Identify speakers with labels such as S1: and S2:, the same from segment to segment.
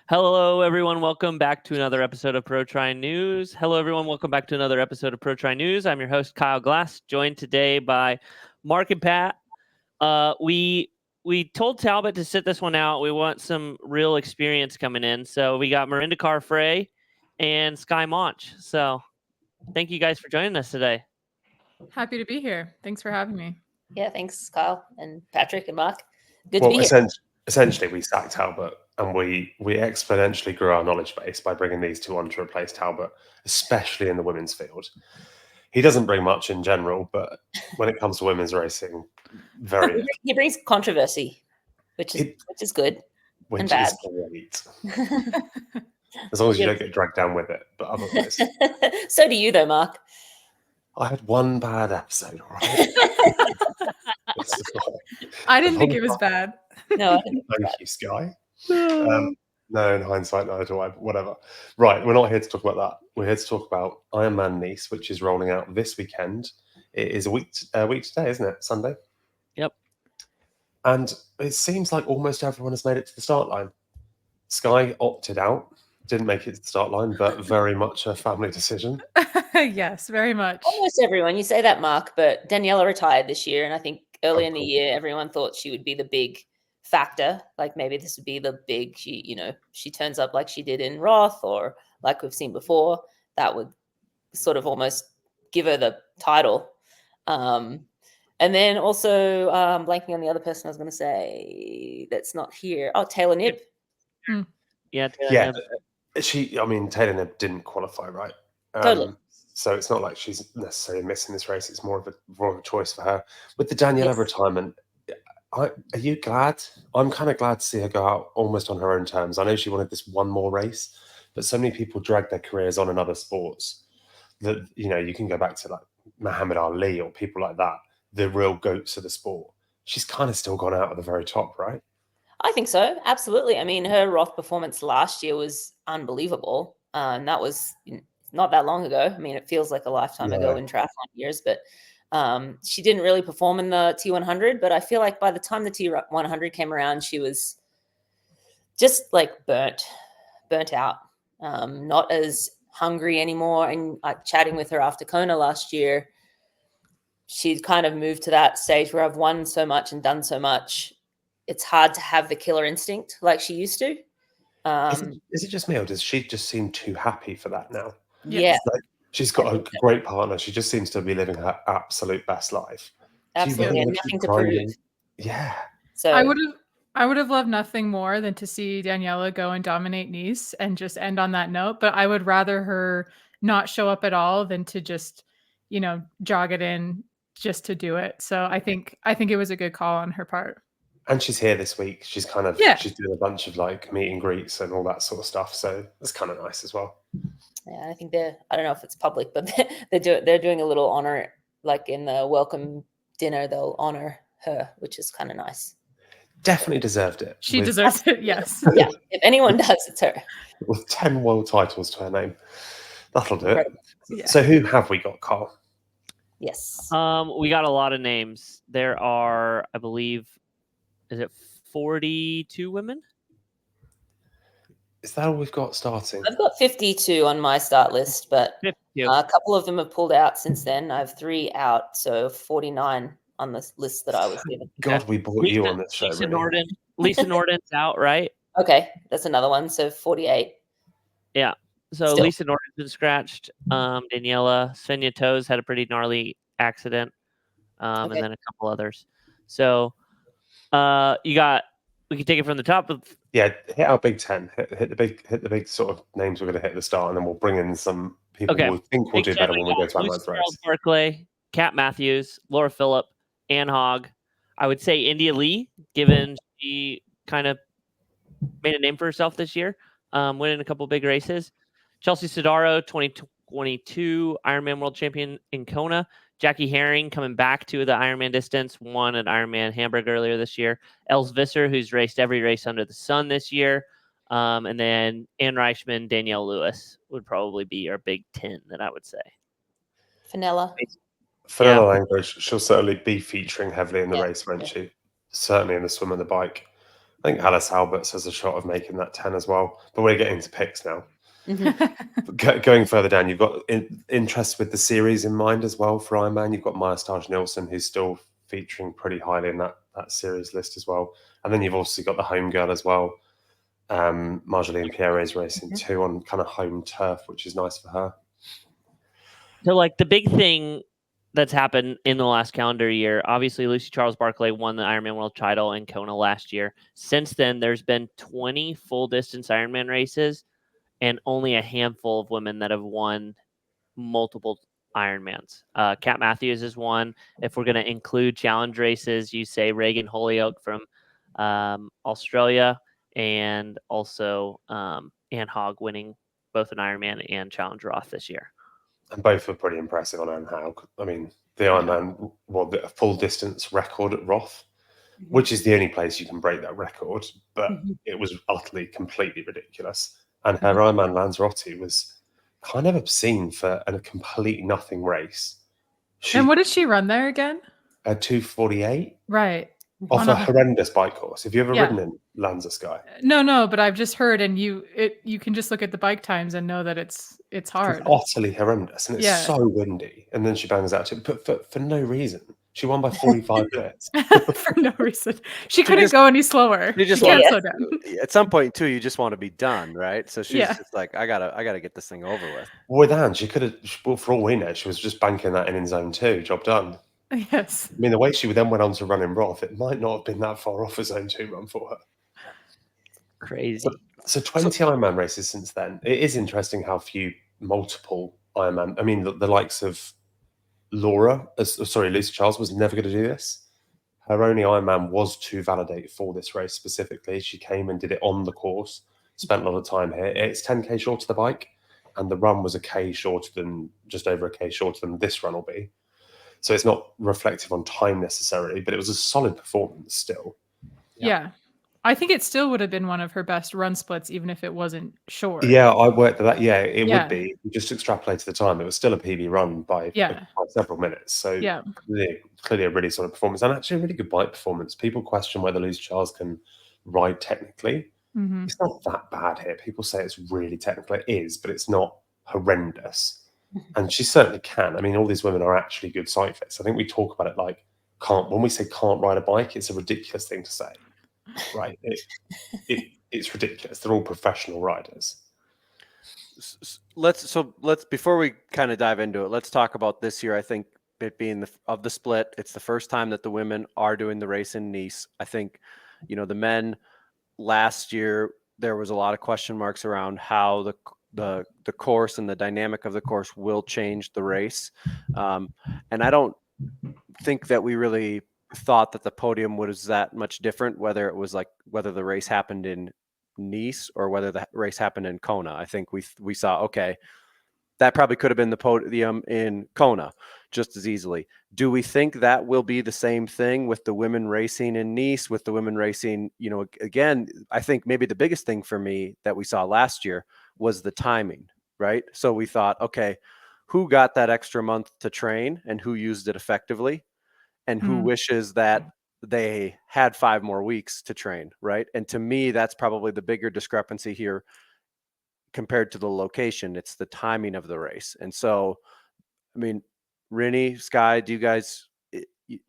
S1: Hello, everyone. Welcome back to another episode of Pro Tri News. Hello, everyone. Welcome back to another episode of Pro Tri News. I'm your host, Kyle Glass, joined today by Mark and Pat. We told Talbot to sit this one out. We want some real experience coming in. So we got Mirinda Carfrae and Skye Moench. So thank you guys for joining us today.
S2: Happy to be here. Thanks for having me.
S3: Yeah, thanks, Kyle and Patrick and Mark. Good to be here.
S4: Essentially, we sacked Talbot and we exponentially grew our knowledge base by bringing these two on to replace Talbot, especially in the women's field. He doesn't bring much in general, but when it comes to women's racing,
S3: he brings controversy, which is good and bad.
S4: Great. As long as you don't get dragged down with it, but otherwise.
S3: So do you, though, Mark.
S4: I had one bad episode, all right?
S2: I didn't think it was bad.
S3: No,
S4: thank you, Skye. No, in hindsight, neither do I. But whatever. Right, we're not here to talk about that. We're here to talk about Ironman Nice, which is rolling out this weekend. It is a week today, isn't it? Sunday.
S1: Yep.
S4: And it seems like almost everyone has made it to the start line. Skye opted out, didn't make it to the start line, but very much a family decision.
S2: Yes, very much.
S3: Almost everyone. You say that, Mark, but Daniela retired this year, and I think early in the year, everyone thought she would be the big factor. Like maybe this would be the big, she turns up like she did in Roth or like we've seen before. That would sort of almost give her the title. And then also blanking on the other person I was going to say that's not here. Oh, Taylor Knibb.
S1: Yeah, Taylor
S4: Knibb. Taylor Knibb didn't qualify, right?
S3: Totally.
S4: So it's not like she's necessarily missing this race. It's more of a choice for her. With the Daniela retirement, are you glad? I'm kind of glad to see her go out almost on her own terms. I know she wanted this one more race, but so many people drag their careers on in other sports that, you can go back to like Muhammad Ali or people like that, the real goats of the sport. She's kind of still gone out at the very top, right?
S3: I think so. Absolutely. I mean, her Roth performance last year was unbelievable. And that was not that long ago. I mean, it feels like a lifetime ago in triathlon years, but she didn't really perform in the T100, but I feel like by the time the T100 came around, she was just like burnt out, not as hungry anymore. And chatting with her after Kona last year, she'd kind of moved to that stage where I've won so much and done so much. It's hard to have the killer instinct like she used to.
S4: Is it just me, or does she just seem too happy for that now?
S3: Yeah.
S4: Like, she's got a great partner. She just seems to be living her absolute best life.
S3: Absolutely. And nothing to prove.
S4: Yeah.
S3: So
S2: I would have loved nothing more than to see Daniela go and dominate Nice and just end on that note. But I would rather her not show up at all than to just, jog it in just to do it. So I think it was a good call on her part.
S4: And she's here this week. She's she's doing a bunch of like meet and greets and all that sort of stuff. So it's kind of nice as well.
S3: Yeah, I think I don't know if it's public, but they're doing a little honor, like in the welcome dinner, they'll honor her, which is kind of nice.
S4: Definitely deserved it.
S2: She deserves it, yes.
S3: Yeah, if anyone does, it's her.
S4: With 10 world titles to her name. That'll do it.
S2: Yeah.
S4: So who have we got, Carl?
S3: Yes.
S1: We got a lot of names. There are, I believe, is it 42 women?
S4: Is that all we've got starting?
S3: I've got 52 on my start list, but
S1: 52.
S3: A couple of them have pulled out since then. I have 3 out, so 49 on the list that I was given.
S4: God, we brought you on this show.
S1: Lisa Norden's out, right?
S3: Okay, that's another one. So 48.
S1: Yeah. So
S3: Still.
S1: Lisa Norden's been scratched. Daniela, Svenja Toes had a pretty gnarly accident, and then a couple others. So we can take it from the top.
S4: Yeah, hit our Big 10. Hit the big sort of names we're going to hit at the start, and then we'll bring in some people we think will do better when we go to Ironman race.
S1: Barclay, Kat Matthews, Laura Phillip, Ann Hogg. I would say India Lee, given she kind of made a name for herself this year, winning a couple big races. Chelsea Sodaro, 2022 Ironman World Champion in Kona. Jackie Herring coming back to the Ironman distance, won at Ironman Hamburg earlier this year. Els Visser, who's raced every race under the sun this year. And then Ann Reichman, Danielle Lewis would probably be our Big 10 that I would say.
S3: Fenella
S4: Language, she'll certainly be featuring heavily in the race, won't she? Certainly in the swim and the bike. I think Alice Alberts has a shot of making that 10 as well. But we're getting to picks now. Going further down, you've got interest with the series in mind as well for Ironman. You've got Maya Stage Nielsen, who's still featuring pretty highly in that series list as well. And then you've also got the home girl as well. Marjolaine Pierre is racing too on kind of home turf, which is nice for her.
S1: So, like, the big thing that's happened in the last calendar year, obviously Lucy Charles Barclay won the Ironman World title in Kona last year. Since then, there's been 20 full distance Ironman races and only a handful of women that have won multiple Ironmans. Kat Matthews is one. If we're going to include challenge races, you say Reagan Holyoke from Australia, and also Anne Hogg winning both an Ironman and Challenge Roth this year.
S4: And both were pretty impressive on Anne Hogg. I mean, the Ironman, the full distance record at Roth, which is the only place you can break that record, but it was utterly, completely ridiculous. And her Ironman Lanzarote was kind of obscene for a complete nothing race.
S2: And what did she run there again?
S4: A 2:48.
S2: Right.
S4: Off a horrendous bike course. Have you ever ridden in Lanza, Skye?
S2: No, but I've just heard, and you can just look at the bike times and know that it's hard.
S4: It's utterly horrendous, and it's so windy. And then she bangs out to it, but for no reason. She won by 45 minutes.
S2: For no reason. She couldn't go any slower.
S5: You just
S2: can't slow down.
S5: At some point too, you just want to be done, right? So she's just like, I gotta get this thing over with.
S4: With Anne, she could have, well, for all we know, she was just banking that in zone 2. Job done.
S2: Yes.
S4: I mean, the way she then went on to run in Roth, it might not have been that far off a zone 2 run for her.
S1: Crazy.
S4: So 20 Ironman races since then. It is interesting how few multiple Ironman. I mean, the likes of Lucy Charles was never going to do this. Her only Ironman was to validate for this race specifically. She came and did it on the course, spent a lot of time here. It's 10K short of the bike, and the run was just over a K shorter than this run will be. So it's not reflective on time necessarily, but it was a solid performance still.
S2: Yeah. I think it still would have been one of her best run splits, even if it wasn't short.
S4: Yeah, I worked at that. Yeah, it would be. You just extrapolated the time. It was still a PB run by several minutes. So clearly a really solid performance, and actually a really good bike performance. People question whether Lucy Charles can ride technically. It's not that bad here. People say it's really technical. It is, but it's not horrendous. And she certainly can. I mean, all these women are actually good cyclists. I think we talk about it like when we say can't ride a bike, it's a ridiculous thing to say. Right, it's ridiculous. They're all professional riders.
S5: Let's before we kind of dive into it, let's talk about this year. I think it being of the split, it's the first time that the women are doing the race in Nice. I think, the men last year there was a lot of question marks around how the course and the dynamic of the course will change the race, and I don't think that we really thought that the podium was that much different, whether the race happened in Nice or whether the race happened in Kona. I think we saw, okay, that probably could have been the podium in Kona just as easily. Do we think that will be the same thing with the women racing in Nice, with the women racing, again, I think maybe the biggest thing for me that we saw last year was the timing, right? So we thought, okay, who got that extra month to train and who used it effectively? And who wishes that they had 5 more weeks to train, right? And to me, that's probably the bigger discrepancy here compared to the location. It's the timing of the race. And so, I mean, Rinny, Skye, do you guys, do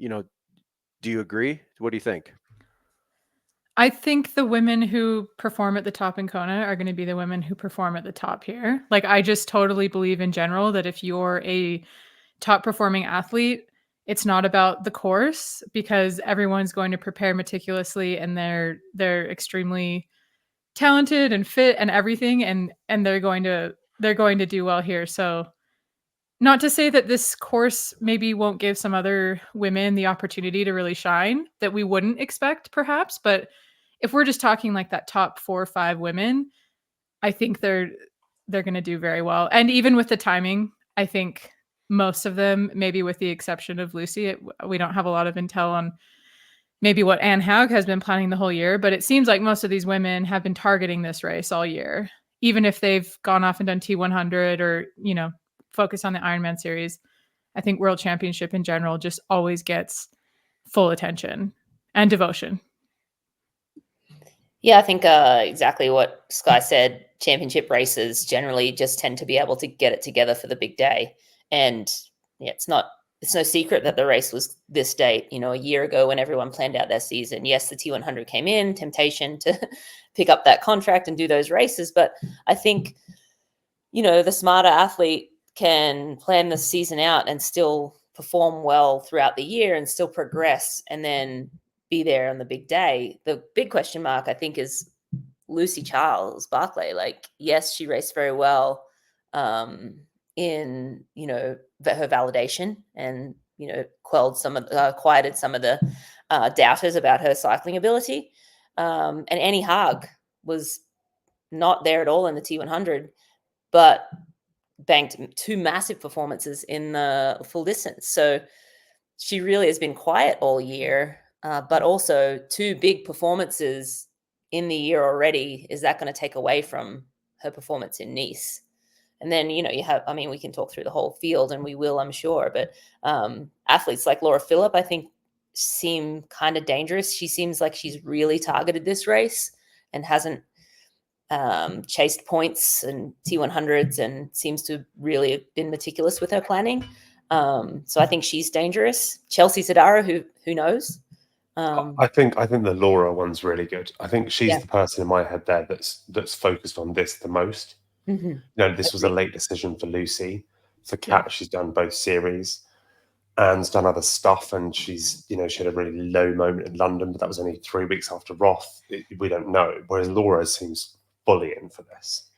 S5: you agree? What do you think?
S2: I think the women who perform at the top in Kona are going to be the women who perform at the top here. Like, I just totally believe in general that if you're a top performing athlete, it's not about the course, because everyone's going to prepare meticulously and they're extremely talented and fit and everything, and they're going to do well here. So, not to say that this course maybe won't give some other women the opportunity to really shine that we wouldn't expect perhaps, but if we're just talking like that top 4 or 5 women, I think they're going to do very well. And even with the timing, I think most of them, maybe with the exception of Lucy, we don't have a lot of intel on maybe what Anne Hogg has been planning the whole year, but it seems like most of these women have been targeting this race all year, even if they've gone off and done T100 or, focus on the Ironman series. I think World Championship in general just always gets full attention and devotion.
S3: Yeah, I think exactly what Skye said. Championship races generally just tend to be able to get it together for the big day. And yeah, it's no secret that the race was this date, a year ago when everyone planned out their season. Yes, the T100 came in, temptation to pick up that contract and do those races. But I think, the smarter athlete can plan the season out and still perform well throughout the year and still progress and then be there on the big day. The big question mark, I think, is Lucy Charles Barclay. Like, yes, she raced very well in, her validation and, quieted some of the doubters about her cycling ability. And Annie Haag was not there at all in the T100, but banked 2 massive performances in the full distance. So she really has been quiet all year, but also 2 big performances in the year already. Is that going to take away from her performance in Nice? And then, you have, we can talk through the whole field, and we will, I'm sure, but athletes like Laura Philipp, I think, seem kind of dangerous. She seems like she's really targeted this race and hasn't chased points and T100s and seems to really have been meticulous with her planning. So I think she's dangerous. Chelsea Sodaro, who knows?
S4: I think the Laura one's really good. I think she's the person in my head there that's focused on this the most. This was a late decision for Lucy. For Kat, she's done both series and done other stuff, and she's she had a really low moment in London, but that was only 3 weeks after Roth. We don't know. Whereas Laura seems fully in for this.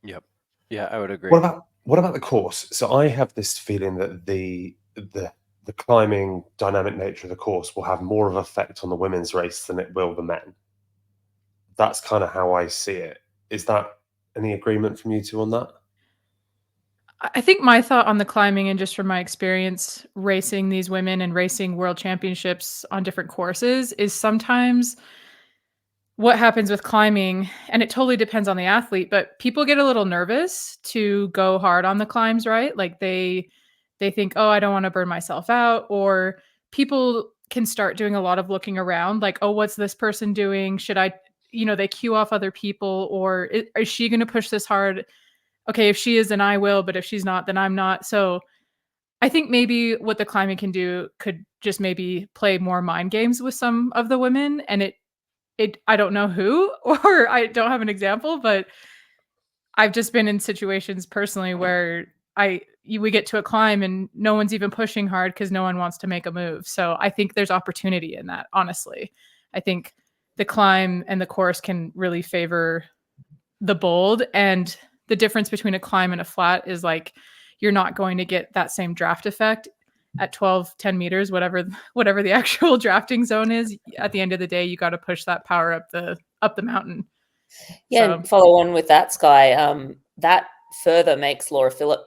S5: Yep. Yeah, I would agree.
S4: What about the course? So I have this feeling that the climbing dynamic nature of the course will have more of an effect on the women's race than it will the men. That's kind of how I see it. Is that any agreement from you two on that?
S2: I think my thought on the climbing, and just from my experience racing these women and racing world championships on different courses, is sometimes what happens with climbing, and it totally depends on the athlete, but people get a little nervous to go hard on the climbs, right? Like they think, oh, I don't want to burn myself out, or people can start doing a lot of looking around, like, oh, what's this person doing? Should I, they cue off other people, or is she going to push this hard? Okay, if she is, then I will, but if she's not, then I'm not. So I think maybe what the climbing can do could just maybe play more mind games with some of the women, and it I don't know who, or I don't have an example, but I've just been in situations personally where we get to a climb and no one's even pushing hard because no one wants to make a move. So I think there's opportunity in that, honestly. I think the climb and the course can really favor the bold, and the difference between a climb and a flat is like you're not going to get that same draft effect at 10 meters, whatever the actual drafting zone is. At the end of the day, you got to push that power up the mountain.
S3: Yeah, so, and follow on with that, Skye. That further makes Laura Philipp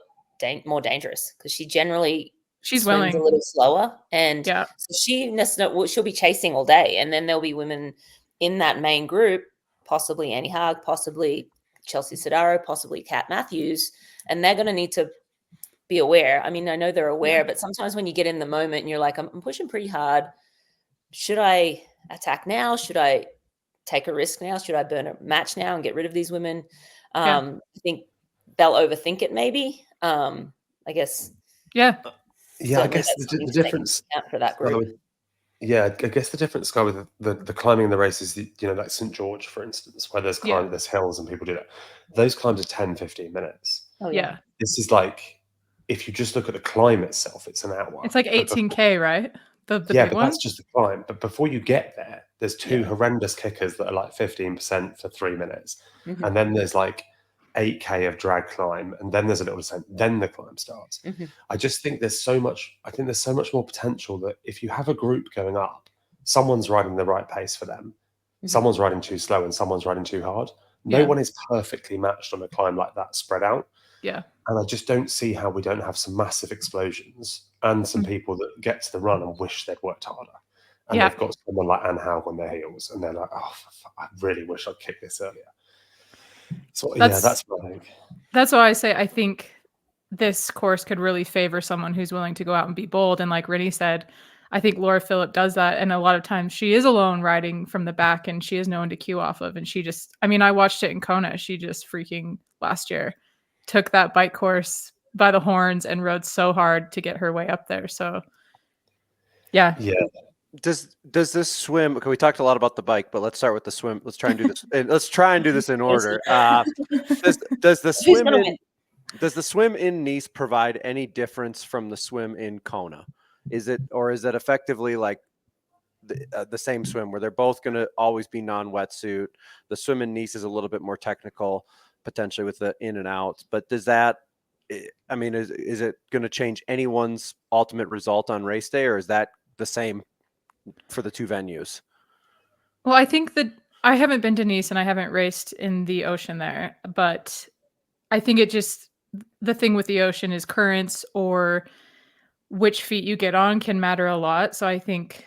S3: more dangerous because she's swims willing a little slower, and so she'll be chasing all day, and then there'll be women in that main group, possibly Annie Haag, possibly Chelsea Sodaro, possibly Kat Matthews, and they're going to need to be aware. I know they're aware, but sometimes when you get in the moment and you're like, I'm pushing pretty hard. Should I attack now? Should I take a risk now? Should I burn a match now and get rid of these women? I think they'll overthink it maybe. I guess.
S2: Yeah.
S4: Yeah, I guess the difference
S3: for that group.
S4: I guess the difference, Skye, with the climbing in the races, like St. George, for instance, where there's there's hills and people do that. Those climbs are 10, 15 minutes.
S3: Oh, yeah.
S4: This is like, if you just look at the climb itself, it's an hour.
S2: It's like 18K, right? The
S4: big
S2: but one?
S4: That's just the climb. But before you get there, there's 2 horrendous kickers that are like 15% for 3 minutes. Mm-hmm. And then there's like 8K of drag climb, and then there's a little descent, then the climb starts. Mm-hmm. I just think there's so much more potential that if you have a group going up, someone's riding the right pace for them. Mm-hmm. Someone's riding too slow and someone's riding too hard. No one is perfectly matched on a climb like that spread out.
S2: Yeah.
S4: And I just don't see how we don't have some massive explosions and some people that get to the run and wish they'd worked harder. And they've got someone like Anne Haug on their heels, and they're like, oh, I really wish I'd kicked this earlier. So that's what I think.
S2: That's why I say I think this course could really favor someone who's willing to go out and be bold. And like Rennie said, I think Laura Phillip does that. And a lot of times she is alone riding from the back and she has no one to cue off of. And she just, I mean, I watched it in Kona. She just freaking last year took that bike course by the horns and rode so hard to get her way up there. So yeah.
S5: Does this swim? Okay, we talked a lot about the bike, but let's start with the swim. Let's try and do this. Let's try and do this in order. Does the swim in Nice provide any difference from the swim in Kona? Is it effectively like the same swim where they're both going to always be non-wetsuit? The swim in Nice is a little bit more technical, potentially with the in and outs, but does that, I mean, is it going to change anyone's ultimate result on race day, or is that the same for the two venues?
S2: Well, I think that I haven't been to Nice and I haven't raced in the ocean there, but I think the thing with the ocean is currents or which feet you get on can matter a lot. So I think,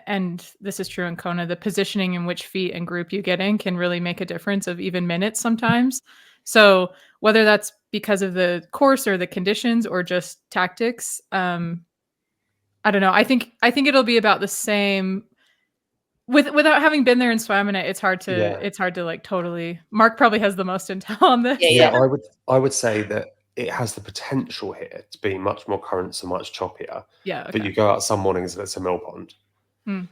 S2: and this is true in Kona, the positioning in which feet and group you get in can really make a difference of even minutes sometimes. So whether that's because of the course or the conditions or just tactics, I don't know. I think it'll be about the same. Without having been there and swam in it, it's hard to like totally. Mark probably has the most intel on this.
S3: Yeah.
S4: I would say that it has the potential here to be much more currents and much choppier.
S2: Yeah. Okay.
S4: But you go out some mornings and it's a mill pond.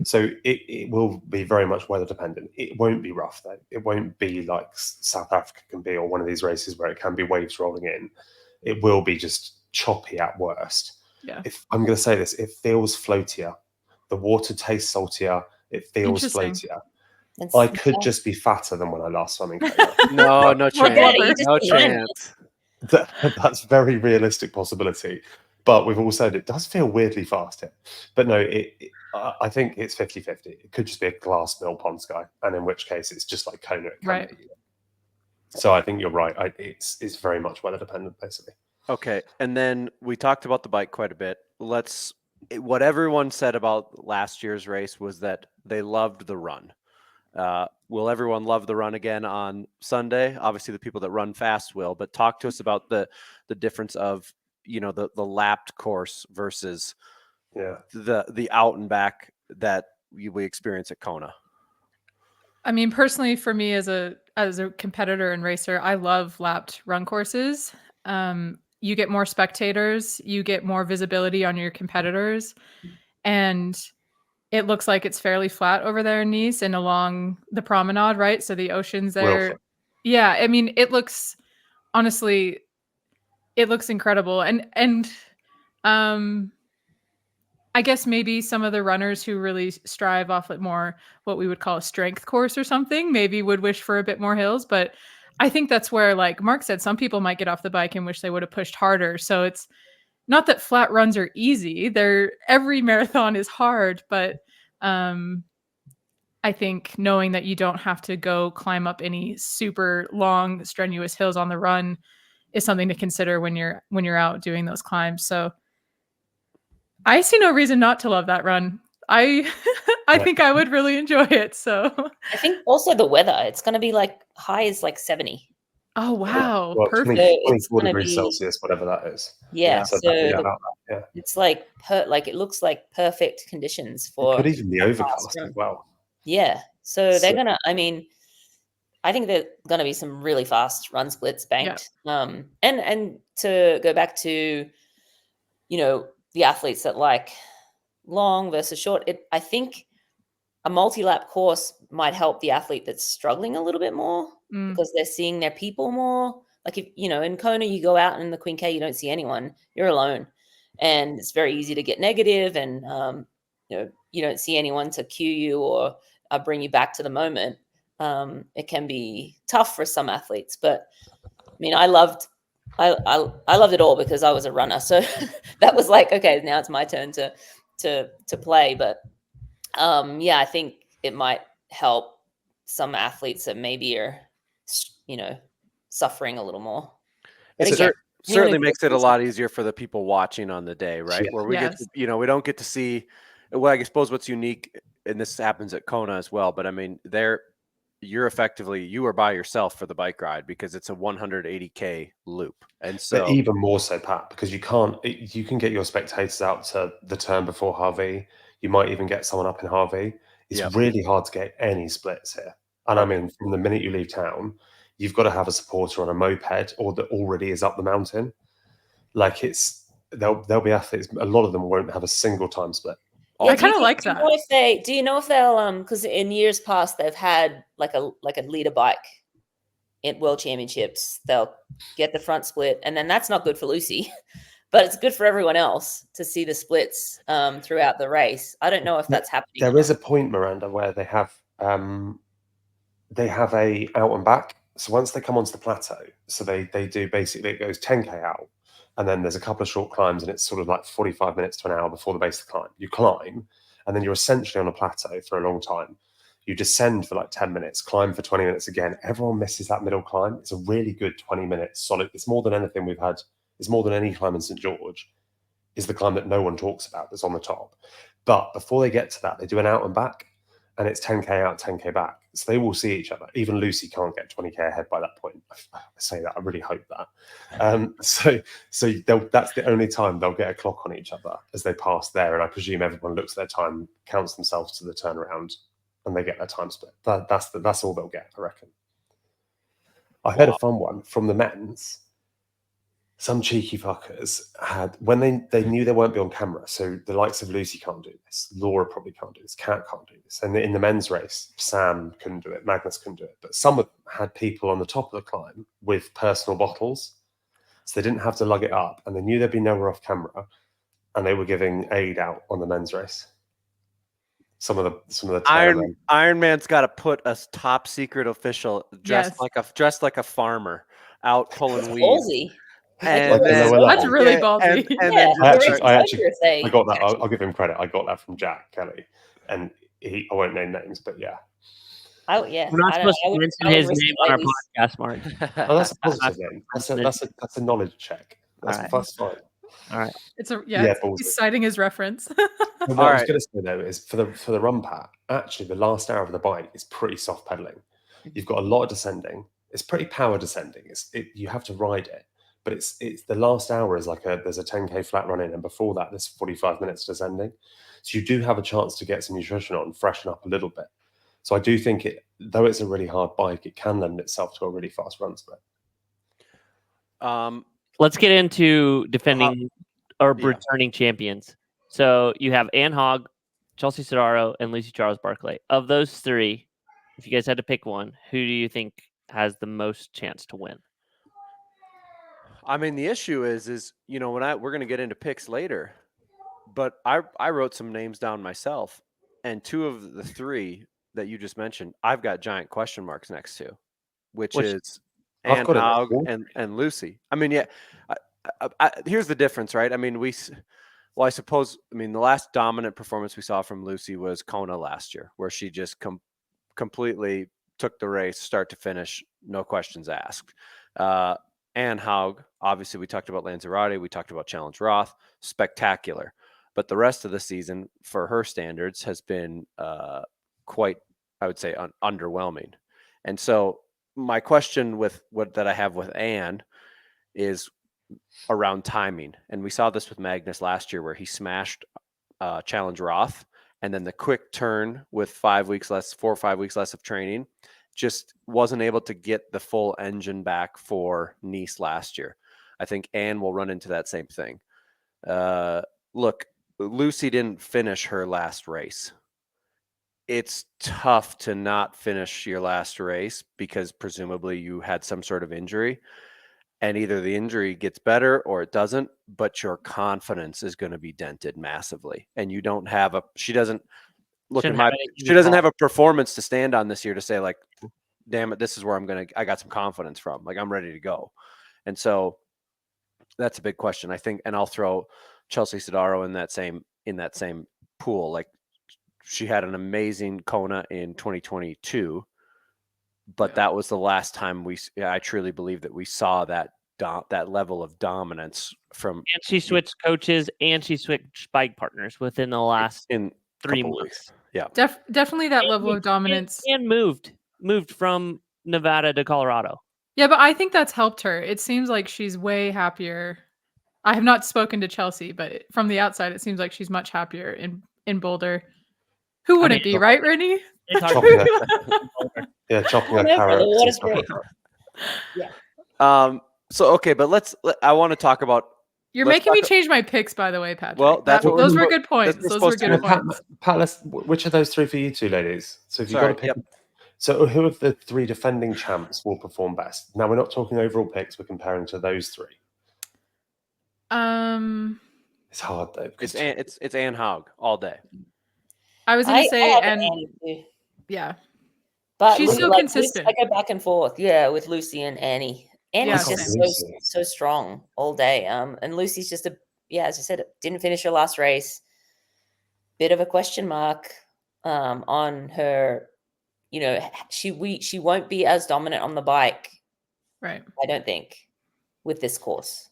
S4: So it will be very much weather dependent. It won't be rough though. It won't be like South Africa can be, or one of these races where it can be waves rolling in. It will be just choppy at worst.
S2: Yeah.
S4: If I'm going to say this, it feels floatier. The water tastes saltier. It feels floatier. I could just be fatter than when I last swam in Kona.
S5: No chance. No chance.
S4: That's a very realistic possibility. But we've all said it does feel weirdly fast here. But no, I think it's 50-50. It could just be a glass mill pond, Skye, and in which case it's just like Kona.
S2: Right.
S4: So I think you're right. It's very much weather dependent, basically.
S5: Okay, and then we talked about the bike quite a bit. What everyone said about last year's race was that they loved the run. Will everyone love the run again on Sunday? Obviously, the people that run fast will. But talk to us about the difference of the lapped course versus the out and back that we experience at Kona.
S2: I mean, personally, for me as a competitor and racer, I love lapped run courses. You get more spectators, you get more visibility on your competitors, and it looks like it's fairly flat over there in Nice and along the promenade, right? So the ocean's there. Yeah, I mean, honestly, it looks incredible. And I guess maybe some of the runners who really strive off at more what we would call a strength course or something maybe would wish for a bit more hills, but I think that's where, like Mark said, some people might get off the bike and wish they would have pushed harder. So it's not that flat runs are easy. Every marathon is hard, but I think knowing that you don't have to go climb up any super long, strenuous hills on the run is something to consider when you're out doing those climbs. So I see no reason not to love that run. I think I would really enjoy it. So
S3: I think also the weather, it's going to be like high is like 70.
S2: Oh, wow.
S4: Well,
S2: Perfect.
S4: 24 degrees Celsius, whatever that is.
S3: Yeah.
S4: So
S3: it's like it looks like perfect conditions for.
S4: It could even be overcast as well.
S3: Yeah. So they're going to, I think there's going to be some really fast run splits banked. Yeah. And to go back to, the athletes that like long versus short, I think a multi-lap course might help the athlete that's struggling a little bit more because they're seeing their people more. Like if, in Kona, you go out in the Queen K, you don't see anyone, you're alone. And it's very easy to get negative and, you don't see anyone to cue you or bring you back to the moment. It can be tough for some athletes, but I mean, I loved it all because I was a runner. So that was like, okay, now it's my turn to play. But I think it might help some athletes that maybe are, suffering a a little more.
S5: It certainly makes it a lot easier for the people watching on the day, right? Yeah. Where we get to, we don't get to see. Well, I suppose what's unique, and this happens at Kona as well, but I mean, you are by yourself for the bike ride because it's a 180K loop. And
S4: But
S5: so
S4: even more so, Pat, because you can get your spectators out to the turn before Harvey. You might even get someone up in Harvey. It's
S5: Yep.
S4: really hard to get any splits here. And I mean, from the minute you leave town, you've got to have a supporter on a moped or that already is up the mountain. Like there'll be athletes. A lot of them won't have a single time split.
S2: I kind of like
S3: do you
S2: that.
S3: know do you know if they'll because in years past they've had like a leader bike in World Championships. They'll get the front split, and then that's not good for Lucy, but it's good for everyone else to see the splits throughout the race. I don't know if that's happening.
S4: There is a point, Miranda, where they have a out and back. So once they come onto the plateau, so they do basically, it goes 10K out, and then there's a couple of short climbs, and it's sort of like 45 minutes to an hour before the base of the climb. You climb, and then you're essentially on a plateau for a long time. You descend for like 10 minutes, climb for 20 minutes again. Everyone misses that middle climb. It's a really good 20 minutes solid. It's more than anything we've had. It's more than any climb in St. George. Is the climb that no one talks about that's on the top. But before they get to that, they do an out and back, and it's 10K out, 10K back. So they will see each other. Even Lucy can't get 20K ahead by that point. I say that, I really hope that. So that's the only time they'll get a clock on each other as they pass there. And I presume everyone looks at their time, counts themselves to the turnaround, and they get their time split. That's all they'll get, I reckon. I heard a fun one from the men's. Some cheeky fuckers had, when they knew they weren't be on camera, so the likes of Lucy can't do this, Laura probably can't do this, Kat can't do this, and in the men's race, Sam couldn't do it, Magnus couldn't do it, but some of them had people on the top of the climb with personal bottles, so they didn't have to lug it up, and they knew there'd be nowhere off camera, and they were giving aid out on the men's race. Some of the
S5: Ironman's got to put a top secret official dressed like a farmer out pulling weeds.
S3: Ballsy.
S5: And
S2: that's really ballsy.
S4: I got that. I'll give him credit. I got that from Jack Kelly, and I won't name names, but yeah.
S3: Oh yeah,
S1: we're not supposed to mention his name on our podcast, Mark.
S4: Oh, that's a positive name. That's a knowledge check. That's fine.
S1: All right.
S2: It's he's citing his reference.
S4: What I was going to say though is for the run pat, actually the last hour of the bike is pretty soft pedaling. You've got a lot of descending. It's pretty power descending. You have to ride it. But it's the last hour is there's a 10K flat run in, and before that there's 45 minutes descending. So you do have a chance to get some nutrition on, freshen up a little bit. So I do think though it's a really hard bike, it can lend itself to a really fast run split.
S1: Let's get into defending or returning champions. So you have Anne Hogg, Chelsea Sodaro, and Lucy Charles Barclay. Of those three, if you guys had to pick one, who do you think has the most chance to win?
S5: I mean, the issue is when we're going to get into picks later, but I wrote some names down myself, and two of the three that you just mentioned, I've got giant question marks next to, which is Anne Hogg and Lucy. I mean, yeah, here's the difference, right? I mean, I suppose, the last dominant performance we saw from Lucy was Kona last year, where she just completely took the race start to finish, no questions asked. Anne Hogg, obviously we talked about Lanzarote, we talked about Challenge Roth, spectacular. But the rest of the season, for her standards, has been quite, I would say, underwhelming. And so my question that I have with Anne is around timing. And we saw this with Magnus last year, where he smashed Challenge Roth, and then the quick turn with 4 or 5 weeks less of training, just wasn't able to get the full engine back for Nice last year. I think Anne will run into that same thing. Look, Lucy didn't finish her last race. It's tough to not finish your last race because presumably you had some sort of injury, and either the injury gets better or it doesn't, but your confidence is going to be dented massively. And you don't have she doesn't have a performance to stand on this year to say, like, damn it, this is where I got some confidence from. Like, I'm ready to go. And so that's a big question, I think. And I'll throw Chelsea Sodaro in that same pool. Like, she had an amazing Kona in 2022, but that was the last time I truly believe that we saw that level of dominance from. And
S1: she switched coaches and she switched bike partners within the last 3 months.
S5: Weeks. Yeah,
S2: definitely that level of dominance.
S1: And moved. moved from Nevada to Colorado.
S2: Yeah, but I think that's helped her. It seems like she's way happier. I have not spoken to Chelsea, but from the outside, it seems like she's much happier in Boulder. Who wouldn't be, right, Rennie?
S1: It's hard
S4: Chopping
S1: to
S4: her, chopping her
S3: No, brother,
S4: carrots
S3: what
S4: and
S3: is
S4: stuff like
S3: great.
S4: that.
S5: So okay, but I want to talk about.
S2: You're
S5: let's
S2: making me
S5: talk-
S2: change my picks, by the way, Patrick.
S5: Well, that's what
S2: those
S5: we're
S2: were
S5: supposed-
S2: good points.
S5: we're
S2: Those were
S5: supposed to
S2: good
S5: do.
S2: points.
S4: Pat, which of those three for you two ladies? So if you've
S5: Sorry,
S4: got to pick.
S5: yep.
S4: So who of the three defending champs will perform best? Now we're not talking overall picks. We're comparing to those three. It's hard though. Because
S5: It's Anne Haug all day.
S2: I was going to say,
S3: I have
S2: and
S3: Annie too.
S2: yeah,
S3: But
S2: she's so consistent.
S3: I go back and forth, with Lucy and Annie. Annie's
S2: Yeah,
S3: just
S4: same.
S3: so strong all day. And Lucy's just as I said, didn't finish her last race. Bit of a question mark on her. She won't be as dominant on the bike,
S2: right?
S3: I don't think, with this course.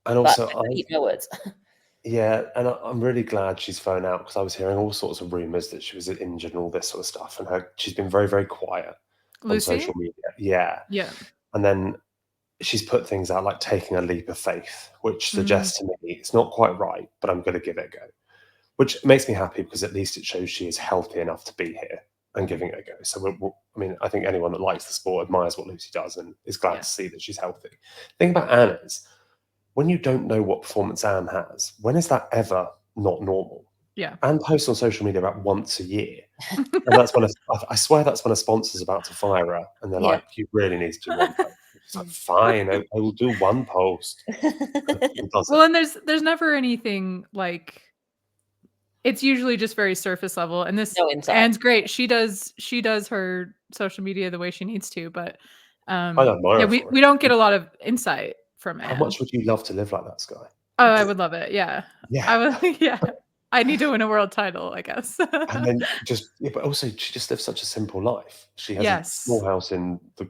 S4: and also,
S3: But I eat no words.
S4: yeah, and I'm really glad she's phoned out because I was hearing all sorts of rumors that she was injured and all this sort of stuff, and she's been very, very quiet on
S2: Lucy?
S4: social media. Yeah,
S2: Yeah.
S4: and then she's put things out like taking a leap of faith, which suggests to me it's not quite right, but I'm going to give it a go, which makes me happy because at least it shows she is healthy enough to be here and giving it a go. So, I think anyone that likes the sport admires what Lucy does and is glad to see that she's healthy. The thing about Anne is, when you don't know what performance Anne has, when is that ever not normal?
S2: Yeah.
S4: Anne posts on social media about once a year. And that's when I swear that's when a sponsor's about to fire her and they're like, you really need to do one post. It's like, fine, I will do one post.
S2: Well, and there's never anything like, it's usually just very surface level. And this Anne's great. She does her social media the way she needs to, but we don't get a lot of insight from Anne.
S4: How much would you love to live like that, Skye?
S2: Oh, I would love it. Yeah.
S4: Yeah.
S2: I would. Yeah. I need to win a world title, I guess.
S4: And then but also she just lives such a simple life. She has a small house in the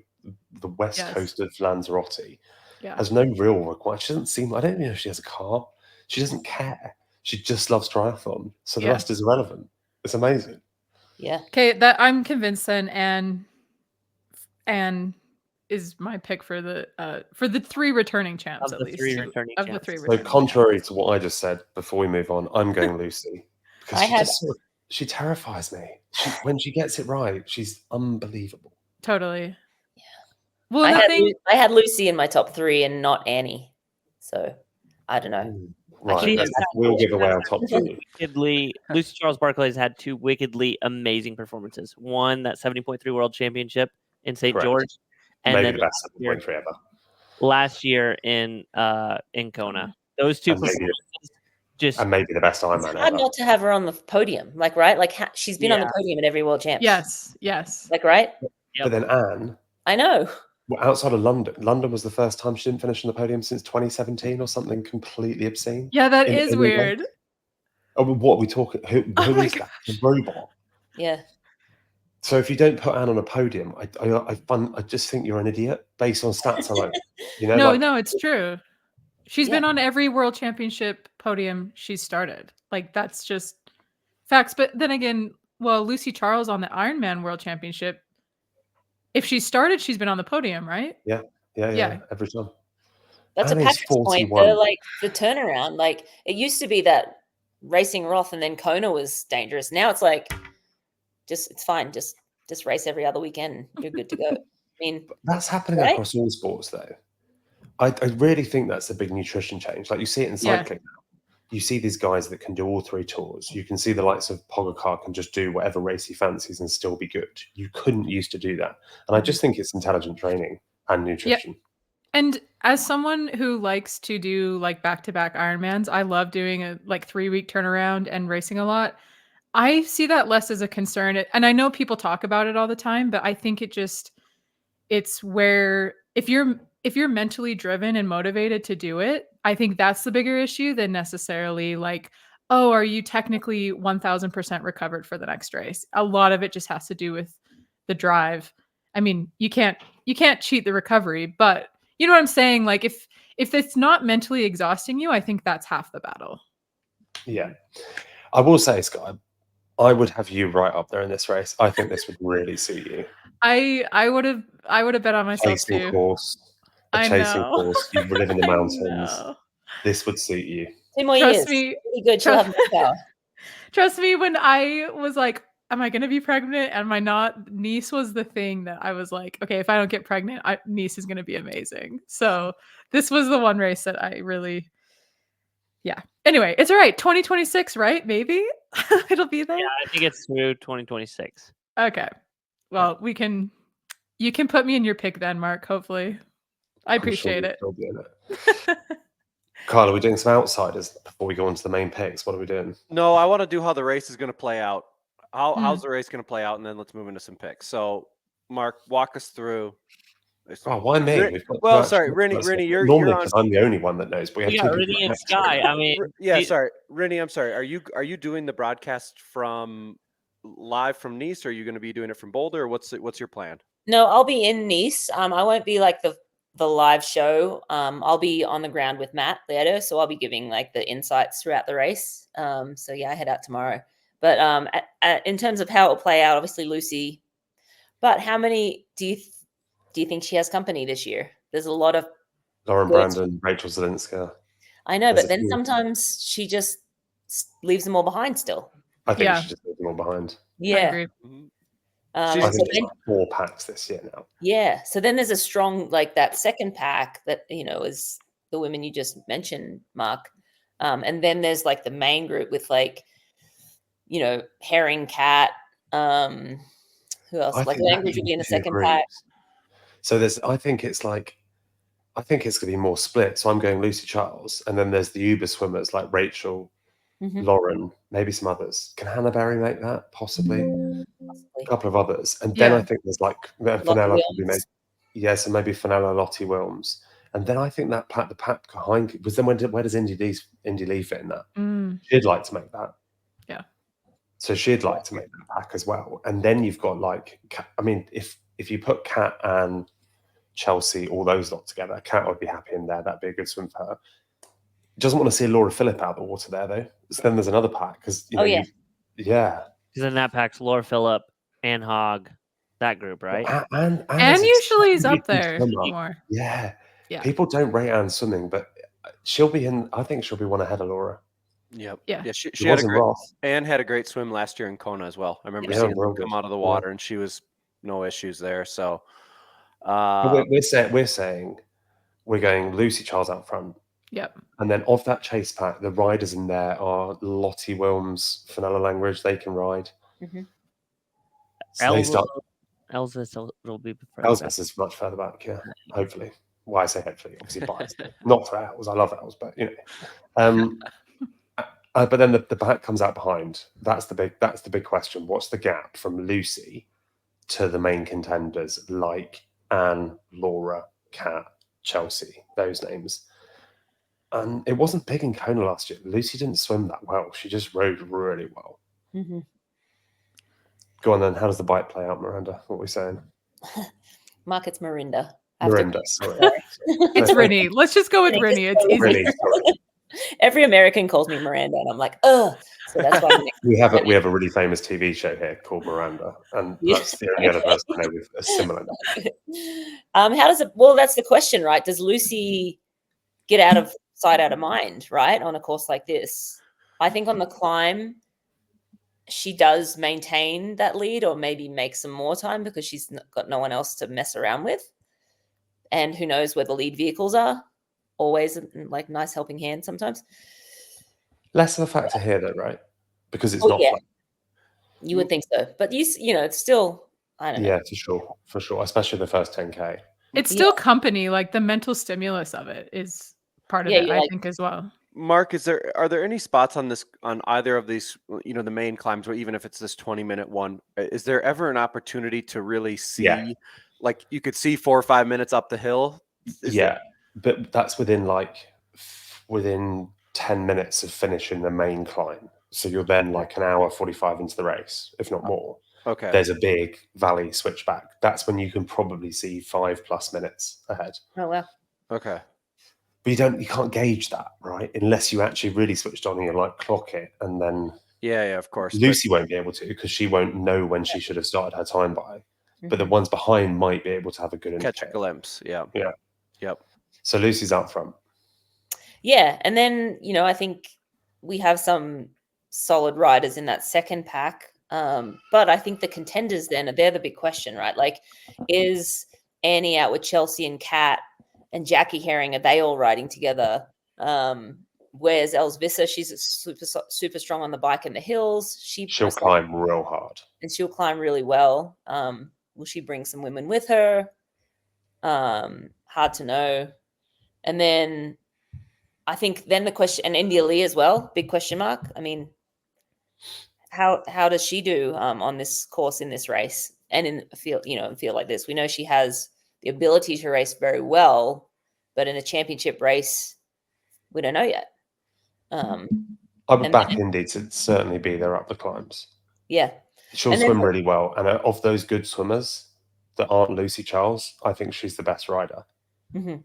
S4: west coast of Lanzarote.
S2: Yeah.
S4: Has no real requirement. She doesn't seem. I don't even know if she has a car. She doesn't care. She just loves triathlon. So the rest is irrelevant. It's amazing.
S3: Yeah.
S2: Okay, I'm convinced then Anne is my pick for the three returning champs,
S1: Of
S2: at
S1: the
S2: least.
S1: three returning
S2: Of the
S1: champs.
S2: three
S4: So
S2: returning
S4: contrary
S2: champs.
S4: to what I just said before we move on, I'm going Lucy. Because she terrifies me. When she gets it right, she's unbelievable.
S2: Totally. Yeah. Well,
S3: I had Lucy in my top three and not Annie. So I don't know.
S4: Right, we'll give away our top three.
S1: Lucy Charles Barclay has had two wickedly amazing performances. One, that 70.3 World Championship in St. George, and
S4: maybe
S1: then
S4: the best 70.3 ever.
S1: Last year in Kona. Those two performances
S4: and maybe the best Ironman
S3: ever. It's hard not to have her on the podium, right? Like she's been on the podium at every World Champs.
S2: Yes.
S3: Like, right?
S4: But then Anne.
S3: I know.
S4: Well, outside of London was the first time she didn't finish on the podium since 2017 or something completely obscene.
S2: Yeah, that is weird.
S4: Oh, what are we talking? Who is that? A robot?
S3: Yeah.
S4: So if you don't put Anne on a podium, I just think you're an idiot based on stats alone.
S2: No, it's true. She's been on every World Championship podium she's started. Like, that's just facts. But then again, Lucy Charles on the Ironman World Championship, if she started, she's been on the podium, right?
S4: Yeah, every time.
S3: That's a Patrick's point. The turnaround. Like, it used to be that racing Roth and then Kona was dangerous. Now it's like, it's fine. Just race every other weekend. You're good to go. I mean,
S4: that's happening across all sports, though. I really think that's a big nutrition change. Like, you see it in cycling now. You see these guys that can do all three tours. You can see the likes of Pogacar can just do whatever race he fancies and still be good. You couldn't used to do that. And I just think it's intelligent training and nutrition.
S2: Yep. And as someone who likes to do like back-to-back Ironmans, I love doing a 3-week turnaround and racing a lot. I see that less as a concern. And I know people talk about it all the time, but I think it's where if you're mentally driven and motivated to do it, I think that's the bigger issue than necessarily like, oh, are you technically 1000% recovered for the next race? A lot of it just has to do with the drive. I mean, you can't cheat the recovery, but you know what I'm saying? Like, if it's not mentally exhausting you, I think that's half the battle.
S4: Yeah. I will say, Skye, I would have you right up there in this race. I think this would really suit you.
S2: I would have bet on myself
S4: Chasing
S2: too.
S4: course,
S2: I
S4: chasing
S2: know.
S4: course. You live in the
S2: I
S4: mountains.
S2: know.
S4: This would suit you.
S3: 2 more
S2: Trust
S3: years.
S2: me.
S3: Really good. She'll have more power.
S2: Trust me, when I was like, am I going to be pregnant? Am I not? Nice was the thing that I was like, okay, if I don't get pregnant, Nice is going to be amazing. So this was the one race that I really, yeah. Anyway, it's all right. 2026, right? Maybe it'll be there.
S1: Yeah, I think it's through 2026.
S2: Okay. Well, you can put me in your pick then, Mark, hopefully. I appreciate it.
S4: You'll be in it. Kyle, are we doing some outsiders before we go on to the main picks? What are we doing?
S5: No, I want to do how the race is going to play out. How's the race going to play out? And then let's move into some picks. So, Mark, walk us through.
S4: Oh, why me?
S5: Well, sorry, Rinny, you're
S4: normally
S5: on.
S4: because I'm the only one that knows. But we have two
S1: Rinny
S4: people
S1: and
S4: that
S1: Skye. I mean,
S5: Yeah, sorry, Rinny. I'm sorry. Are you doing the broadcast from live from Nice, or are you going to be doing it from Boulder? Or what's your plan?
S3: No, I'll be in Nice. I won't be like the live show. I'll be on the ground with Matt later, so I'll be giving like the insights throughout the race. So yeah, I head out tomorrow. But in terms of how it'll play out, obviously Lucy. But how many do you think she has company this year? There's a lot of
S4: Lauren Brandon, Rachel Zelinska.
S3: I know, but then sometimes she just leaves them all behind still.
S4: I think she just leaves them all behind.
S3: Yeah.
S2: I agree.
S4: I think it's like 4 packs this year now.
S3: Yeah. So then there's a strong, like that second pack that, is the women you just mentioned, Mark. And then there's like the main group with like, Herring, Cat, who else? Like Language would be in the second pack.
S4: So I think it's going to be more split. So I'm going Lucy Charles, and then there's the Uber swimmers like Rachel, Lauren, maybe some others. Can Hannah Berry make that? Possibly. A couple of others. And then I think there's like Fenella probably made. Yes, and maybe Fenella, Lottie Wilms. And then I think the pack behind, because then where does Indy Lee fit in that? She'd like to make that.
S2: Yeah.
S4: So she'd like to make that pack as well. And then you've got like, I mean, if you put Kat and Chelsea, all those lot together, Kat would be happy in there. That'd be a good swim for her. Doesn't want to see Laura Phillip out of the water there though. So then there's another pack because yeah.
S1: Because in that pack's Laura Phillip, Ann Hogg, that group, right?
S4: And
S2: usually is up there more.
S4: Yeah. People don't rate Anne swimming, but she'll be in. I think she'll be one ahead of Laura.
S5: Yep.
S2: Yeah.
S5: Yeah. She had a great. Anne had a great swim last year in Kona as well. I remember seeing her come out of the water, and she was no issues there. So
S4: we're saying we're going Lucy Charles out front.
S2: Yep.
S4: And then of that chase pack, the riders in there are Lottie Wilms, Fenella Language. They can ride. So
S1: Elsa's a little bit further.
S4: Elsa's is much further back. Yeah, hopefully. Well, I say hopefully, obviously biased. Not for Els. I love Els, but but then the pack comes out behind. That's the big question. What's the gap from Lucy to the main contenders like Anne, Laura, Kat, Chelsea, those names? And it wasn't big in Kona last year. Lucy didn't swim that well. She just rode really well. Go on then. How does the bike play out, Miranda? What are we saying?
S3: Mark, it's Mirinda.
S4: Mirinda, sorry.
S2: It's Rinny. Let's just go with Rinny. It's easy.
S4: Rinny,
S3: every American calls me Miranda, and I'm like, ugh. So that's why
S4: we have a really famous TV show here called Miranda, and that's the only other person I know with a similar name.
S3: How does it? Well, that's the question, right? Does Lucy get out of sight, out of mind, right? On a course like this, I think on the climb, she does maintain that lead, or maybe make some more time because she's got no one else to mess around with. And who knows where the lead vehicles are? Always like nice helping hand sometimes.
S4: Less of a factor here, though, right? Because it's not.
S3: Yeah. You would think so, but it's still. I don't know.
S4: Yeah, for sure, especially the first 10K.
S2: It's still company. Like the mental stimulus of it is part of it, I think, as well.
S5: Mark, are there any spots on either of these, the main climbs, or even if it's this 20-minute one, is there ever an opportunity to really see, like you could see 4 or 5 minutes up the hill?
S4: But that's within 10 minutes of finishing the main climb. So you're then like an hour 45 into the race, if not more.
S5: Okay.
S4: There's a big valley switchback. That's when you can probably see 5+ minutes ahead.
S3: Oh, wow.
S5: Okay.
S4: But you can't gauge that, right? Unless you actually really switched on and you clock it, and then
S5: Yeah, of course.
S4: Lucy won't be able to because she won't know when she should have started her time by. But the
S3: Mhm.
S4: ones behind might be able to have a good
S5: Catch a
S4: indicator.
S5: glimpse. Yeah.
S4: Yeah.
S5: Yep.
S4: So Lucy's out front.
S3: Yeah, and then I think we have some solid riders in that second pack. But I think the contenders then they're the big question, right? Like, is Annie out with Chelsea and Kat and Jackie Herring? Are they all riding together? Where's Els Visser? She's super strong on the bike in the hills.
S4: She'll climb real hard.
S3: And she'll climb really well. Will she bring some women with her? Hard to know. And then I think then the question, and India Lee as well, big question mark. I mean, how does she do on this course in this race and in a field, like this? We know she has the ability to race very well, but in a championship race, we don't know yet.
S4: I would back Indy to certainly be there up the climbs.
S3: Yeah.
S4: She'll swim really well. And of those good swimmers that aren't Lucy Charles, I think she's the best rider.
S3: Mm-hmm.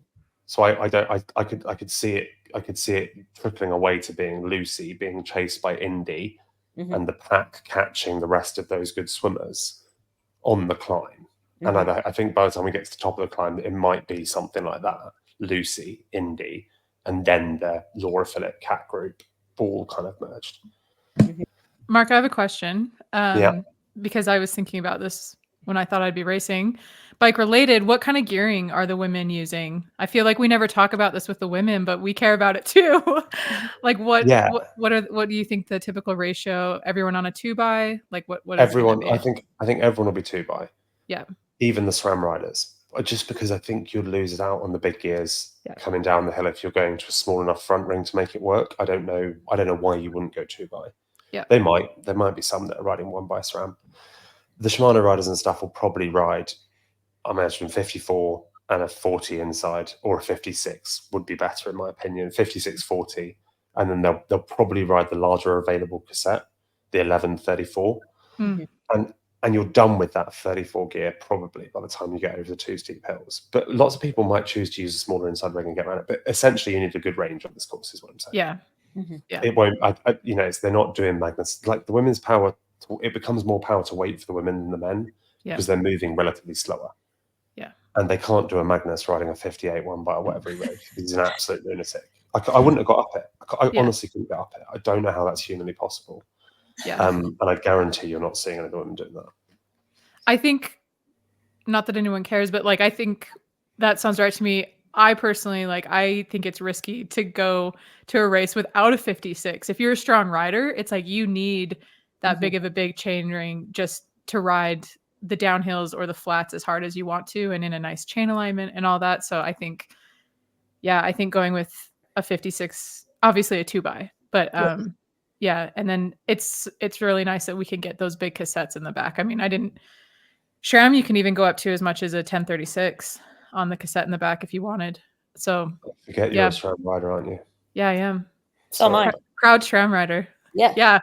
S4: So I could see it. I could see it trickling away to being Lucy being chased by Indy,
S3: mm-hmm.
S4: and the pack catching the rest of those good swimmers on the climb.
S3: Mm-hmm.
S4: And I think by the time we get to the top of the climb, it might be something like that: Lucy, Indy, and then the Laura Phillip Cat group all kind of merged.
S3: Mm-hmm.
S2: Mark, I have a question.
S4: Yeah.
S2: Because I was thinking about this when I thought I'd be racing. Bike related, what kind of gearing are the women using? I feel like we never talk about this with the women, but we care about it too. Like what do you think the typical ratio? Everyone on a 2x? Like what
S4: everyone I think everyone will be 2x.
S2: Yeah.
S4: Even the SRAM riders. Just because I think you'll lose it out on the big gears coming down the hill if you're going to a small enough front ring to make it work. I don't know why you wouldn't go 2x.
S2: Yeah.
S4: There might be some that are riding 1x SRAM. The Shimano riders and stuff will probably ride, I imagine, 54 and a 40 inside, or a 56 would be better in my opinion. 56 40, and then they'll probably ride the larger available cassette, the 1134, and you're done with that 34 gear probably by the time you get over the 2 steep hills. But lots of people might choose to use a smaller inside ring and get around it. But essentially, you need a good range on this course, is what I'm saying.
S2: Yeah.
S3: Mm-hmm.
S4: It won't. They're not doing Magnus like the women's power. It becomes more power to weight for the women than the men because they're moving relatively slower.
S2: Yeah.
S4: And they can't do a Magnus riding a 58 1 by whatever he rode. He's an absolute lunatic. I wouldn't have got up it. I honestly couldn't get up it. I don't know how that's humanly possible.
S2: Yeah.
S4: And I guarantee you're not seeing any women doing that.
S2: I think, not that anyone cares, but like I think that sounds right to me. I personally I think it's risky to go to a race without a 56. If you're a strong rider, it's like you need that big of a big chain ring just to ride the downhills or the flats as hard as you want to and in a nice chain alignment and all that. So I think going with a 56, obviously a 2x, but and then it's really nice that we can get those big cassettes in the back. I mean, SRAM, you can even go up to as much as a 1036 on the cassette in the back if you wanted. So
S4: forget you're a SRAM rider, aren't you?
S2: Yeah, I am.
S3: So am I.
S2: Proud SRAM rider.
S3: Yeah.
S2: Yeah.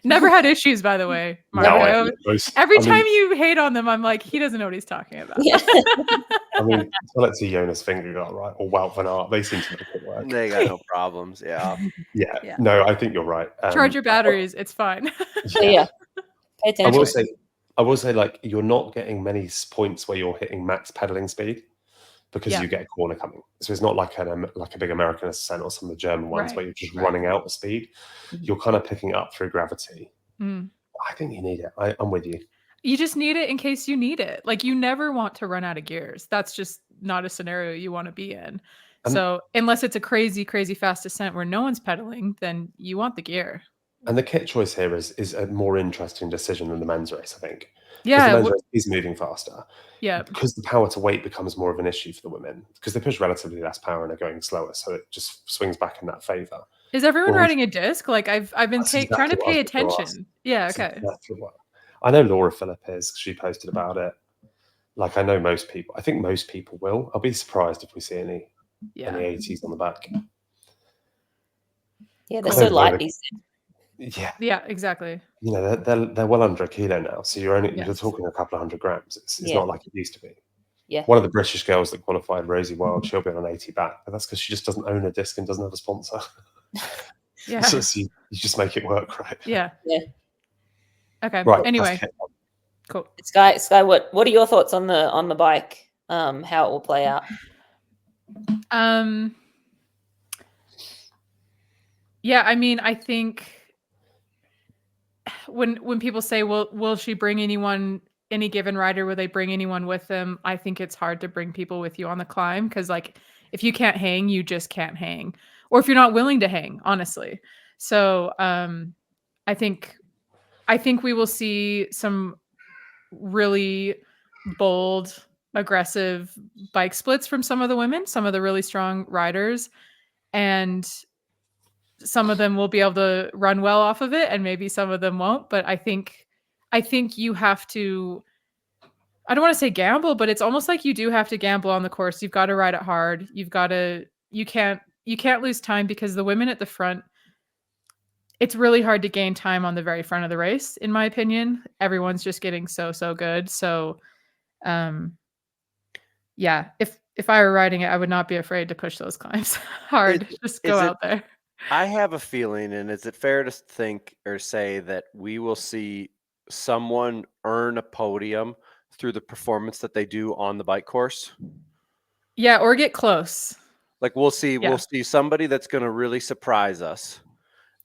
S2: Never had issues, by the way, Mark.
S4: No,
S2: every time you hate on them, I'm like, he doesn't know what he's talking about.
S3: Yeah.
S4: I mean, let's see Jonas Fingergaard, right? Or Wout van Aert. They seem to make it work.
S5: They got no problems. Yeah.
S4: Yeah. No, I think you're right.
S2: Charge your batteries. It's fine.
S3: Yeah. Pay attention.
S4: I will say, like, you're not getting many points where you're hitting max pedaling speed because you get a corner coming. So it's not like a big American Ascent or some of the German ones where you're just running out the speed. You're kind of picking it up through gravity. I think you need it. I'm with you.
S2: You just need it in case you need it. Like, you never want to run out of gears. That's just not a scenario you want to be in. So unless it's a crazy, crazy fast descent where no one's pedaling, then you want the gear.
S4: And the kit choice here is a more interesting decision than the men's race, I think.
S2: Yeah.
S4: The men's race is moving faster.
S2: Yeah.
S4: Because the power to weight becomes more of an issue for the women because they push relatively less power and are going slower. So it just swings back in that favor.
S2: Is everyone riding a disc? Like I've been trying to pay attention. Yeah. Okay.
S4: Exactly I know Laura Phillip is. She posted about it. Like I know most people. I think most people will. I'll be surprised if we see any 80s on the back.
S3: Yeah, they're so light these days.
S2: Yeah, exactly.
S4: You know, they're well under a kilo now, so you're talking a couple of 100 grams. It's not like it used to be.
S3: Yeah.
S4: One of the British girls that qualified, Rosie Wild, she'll be on an 80 back, but that's because she just doesn't own a disc and doesn't have a sponsor.
S2: Yeah.
S4: So you just make it work, right?
S2: Yeah.
S3: Yeah.
S2: Okay.
S4: Right.
S2: Anyway, cool.
S3: Skye, what are your thoughts on the bike? How it will play out?
S2: Yeah, I mean, I think when people say, will she bring any given rider, will they bring anyone with them? I think it's hard to bring people with you on the climb because, like, if you can't hang, you just can't hang, or if you're not willing to hang, honestly. So I think we will see some really bold, aggressive bike splits from some of the women, some of the really strong riders, and some of them will be able to run well off of it and maybe some of them won't. But I think you have to, I don't want to say gamble, but it's almost like you do have to gamble on the course. You've got to ride it hard. You can't lose time because the women at the front, it's really hard to gain time on the very front of the race, in my opinion. Everyone's just getting so good. So yeah, if I were riding it, I would not be afraid to push those climbs hard. Just go out there.
S5: I have a feeling, and is it fair to think or say that we will see someone earn a podium through the performance that they do on the bike course?
S2: Yeah, or get close.
S5: Like we'll see somebody that's going to really surprise us,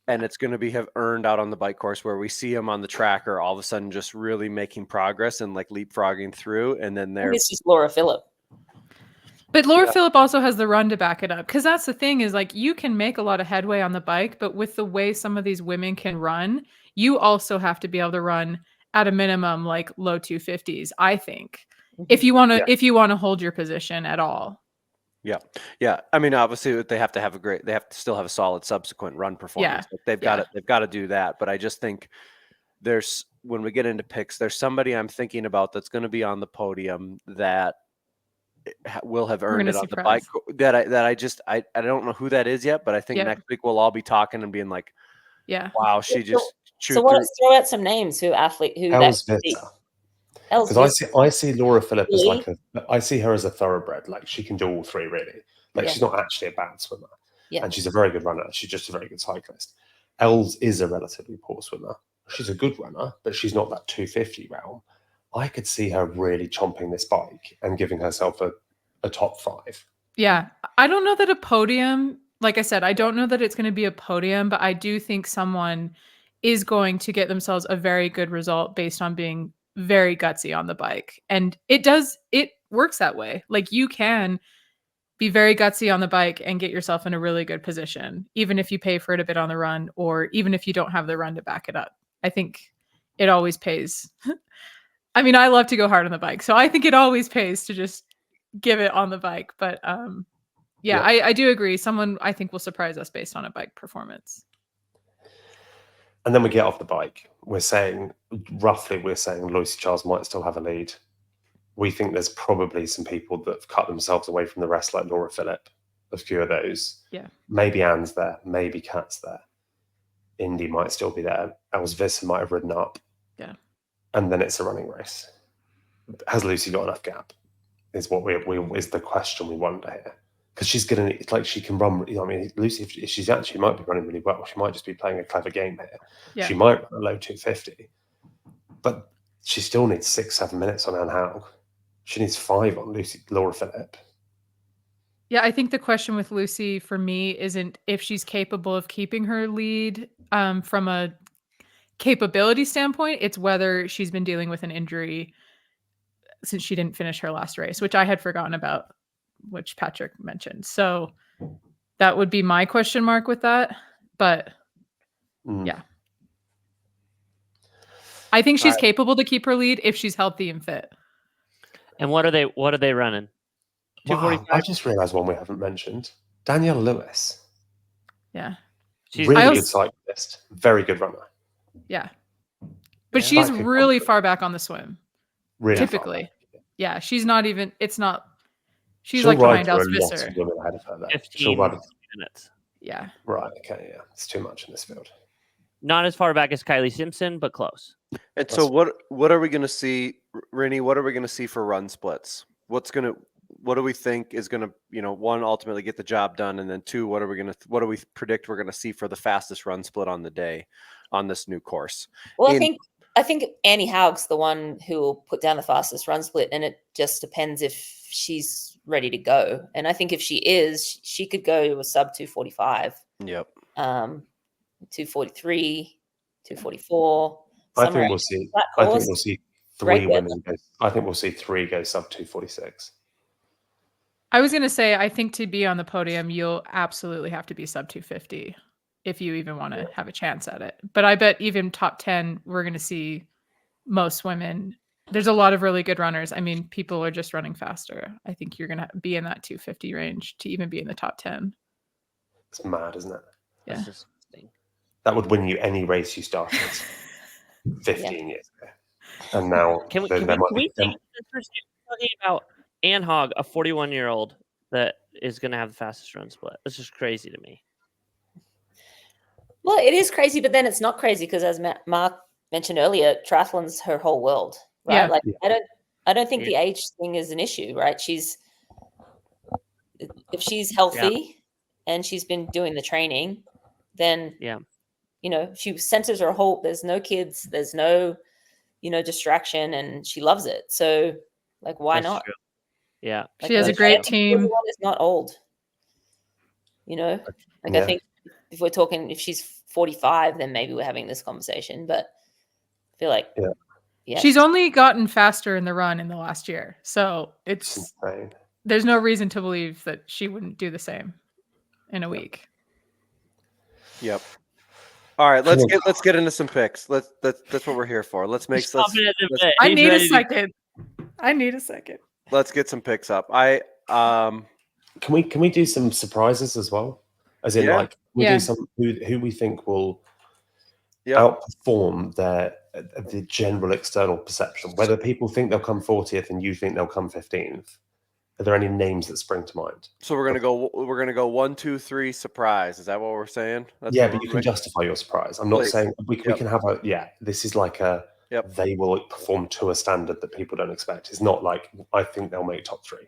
S5: and it's going to have earned out on the bike course where we see them on the tracker all of a sudden just really making progress and like leapfrogging through, and then they're.
S3: It's just Laura Philipp.
S2: But Laura Philipp also has the run to back it up. Because that's the thing is, like, you can make a lot of headway on the bike, but with the way some of these women can run, you also have to be able to run at a minimum like low 250s, I think. If you want to hold your position at all.
S5: Yeah. Yeah. I mean, obviously they have to still have a solid subsequent run performance.
S2: Yeah.
S5: Like they've got to do that. But I just think when we get into picks, there's somebody I'm thinking about that's going to be on the podium that will have earned it on the bike that I don't know who that is yet, but I think next week we'll all be talking and being like, wow, she just
S3: throw out some names who
S4: because I see Laura Philipp as I see her as a thoroughbred. Like she can do all three really. Like she's not actually a bad swimmer, and she's a very good runner. She's just a very good cyclist. Els is a relatively poor swimmer. She's a good runner, but she's not that 250 realm. I could see her really chomping this bike and giving herself a top 5.
S2: Yeah. I don't know that a podium, like I said, I don't know that it's going to be a podium, but I do think someone is going to get themselves a very good result based on being very gutsy on the bike. And it works that way. Like you can be very gutsy on the bike and get yourself in a really good position, even if you pay for it a bit on the run, or even if you don't have the run to back it up. I think it always pays. I mean, I love to go hard on the bike, so I think it always pays to just give it on the bike. But I do agree. Someone I think will surprise us based on a bike performance.
S4: And then we get off the bike. We're saying Lucy Charles might still have a lead. We think there's probably some people that have cut themselves away from the rest, like Laura Philipp. A few of those. Yeah. Maybe Anne's there. Maybe Kat's there. Indy might still be there. Els Visser might have ridden up.
S2: Yeah. And
S4: then it's a running race. Has Lucy got enough gap? Is what is the question we wonder here. Because she's gonna she can run. I mean, Lucy, if she's actually might be running really well. She might just be playing a clever game here. Yeah. She might run a low 250, but she still needs 6-7 minutes on Anne Haug. She needs 5 on Laura Philipp.
S2: Yeah, I think the question with Lucy for me isn't if she's capable of keeping her lead from a capability standpoint. It's whether she's been dealing with an injury since she didn't finish her last race, which I had forgotten about, which Patrick mentioned. So that would be my question mark with that. But yeah, I think she's capable to keep her lead if she's healthy and fit.
S1: And what are they running?
S4: Wow, I just realized one we haven't mentioned. Danielle Lewis.
S2: Yeah.
S4: She's really good cyclist. Very good runner.
S2: Yeah. But she's really far back on the swim.
S4: Really
S2: typically. Yeah. She's not even, she's like behind Els Visser.
S1: 15 minutes.
S2: Yeah.
S4: Right. Okay. Yeah. It's too much in this field.
S1: Not as far back as Kylie Simpson, but close.
S5: And so what are we going to see, Rinny? What are we going to see for run splits? what do we think is going to, one, ultimately get the job done, and then two, what do we predict we're going to see for the fastest run split on the day on this new course?
S3: Well, I think Annie Haug's the one who will put down the fastest run split, and it just depends if she's ready to go. And I think if she is, she could go to a sub 245.
S5: Yep.
S3: 243, 244.
S4: I think we'll see. I think we'll see three women. I think we'll see three go sub 246.
S2: I was going to say, I think to be on the podium, you'll absolutely have to be sub 250 if you even want to have a chance at it. But I bet even top 10, we're going to see most women. There's a lot of really good runners. I mean, people are just running faster. I think you're going to be in that 250 range to even be in the top 10.
S4: It's mad, isn't it?
S2: Yeah.
S4: That would win you any race you started 15 years ago. And now
S1: can we take this first talking about Anne Hogg, a 41-year-old that is going to have the fastest run split? It's just crazy to me.
S3: Well, it is crazy, but then it's not crazy because, as Mark mentioned earlier, triathlon's her whole world, right? I don't think the age thing is an issue, right? If she's healthy and she's been doing the training, then she centers her whole. There's no kids, there's no distraction, and she loves it. So why
S1: That's
S3: not?
S1: True. Yeah,
S2: she has a great team.
S3: Everyone is not old, I think if we're talking, if she's 45, then maybe we're having this conversation. But I feel like
S2: she's only gotten faster in the run in the last year, so there's no reason to believe that she wouldn't do the same in a week.
S5: Yep. All right, let's get into some picks. That's what we're here for.
S2: I need a second.
S5: Let's get some picks up.
S4: Can we do some surprises as well? As in, do some who we think will outperform the general external perception. Whether people think they'll come 40th and you think they'll come 15th. Are there any names that spring to mind?
S5: So we're gonna go 1, 2, 3 surprise. Is that what we're saying?
S4: But you can justify your surprise. I'm not saying we can have this is like they will perform to a standard that people don't expect. It's not like I think they'll make top 3.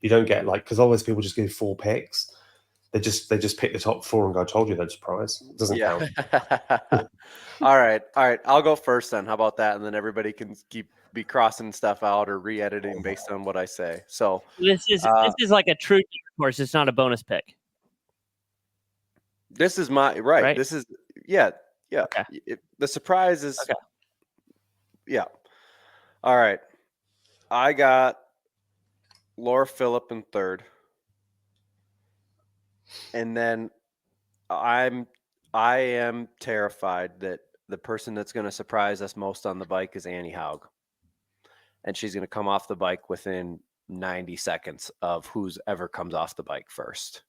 S4: You don't get because always people just give 4 picks. They just pick the top 4 and go, I told you they'd surprise. It doesn't count.
S5: All right. I'll go first then. How about that? And then everybody can be crossing stuff out or re-editing based on what I say. So
S1: this is like a true course. It's not a bonus pick.
S5: This is my right. This is Okay. The surprise is All right. I got Laura Phillip in 3rd. And then I am terrified that the person that's going to surprise us most on the bike is Annie Haug. And she's going to come off the bike within 90 seconds of who's ever comes off the bike first.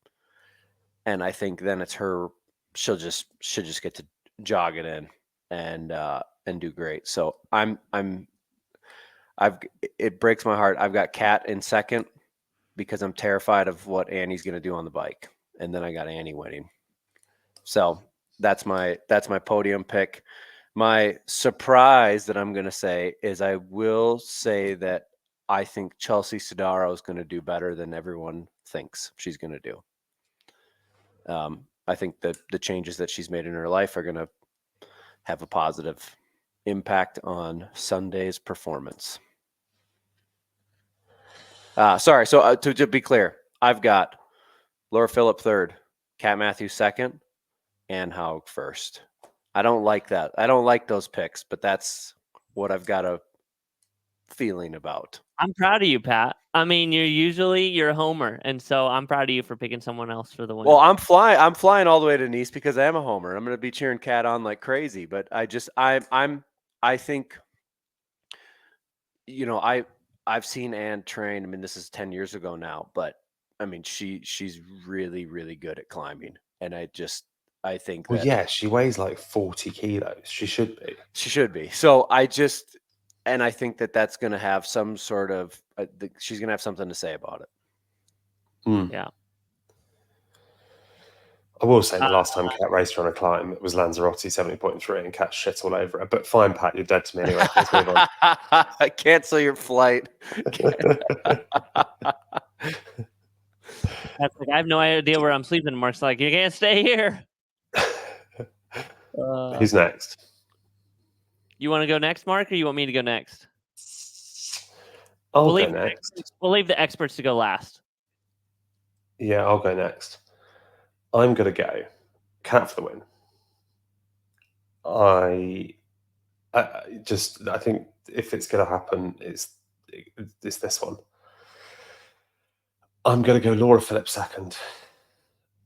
S5: And I think then it's her. She'll just get to jog it in and do great. So it breaks my heart. I've got Kat in 2nd because I'm terrified of what Annie's going to do on the bike. And then I got Annie winning. So that's my podium pick. My surprise that I'm going to say is I will say that I think Chelsea Sodaro is going to do better than everyone thinks she's going to do. I think that the changes that she's made in her life are going to have a positive impact on Sunday's performance. Sorry. So to be clear, I've got Laura Phillip 3rd, Kat Matthews 2nd, and Haug 1st. I don't like that. I don't like those picks, but that's what I've got a feeling about.
S1: I'm proud of you, Pat. I mean, you're a homer, and so I'm proud of you for picking someone else for the win.
S5: Well, I'm flying all the way to Nice because I am a homer. I'm going to be cheering Kat on like crazy, but I think, I've seen Anne train. I mean, this is 10 years ago now, but I mean, she's really, really good at climbing. And I think
S4: she weighs like 40 kilos. She should be.
S5: So I think that's going to have some sort of, she's going to have something to say about it.
S1: Yeah.
S4: I will say the last time Kat raced her on a climb, it was Lanzarote 70.3 and Kat shit all over her. But fine, Pat, you're dead to me anyway. Let's move on.
S5: Cancel your flight.
S1: That's like, I have no idea where I'm sleeping. Mark's like, you can't stay here.
S4: Who's next?
S1: You want to go next, Mark, or you want me to go next?
S4: I'll go next.
S1: We'll leave the experts to go last.
S4: Yeah, I'll go next. I'm going to go Cat for the win. I think if it's going to happen, it's this one. I'm going to go Laura Phillips second.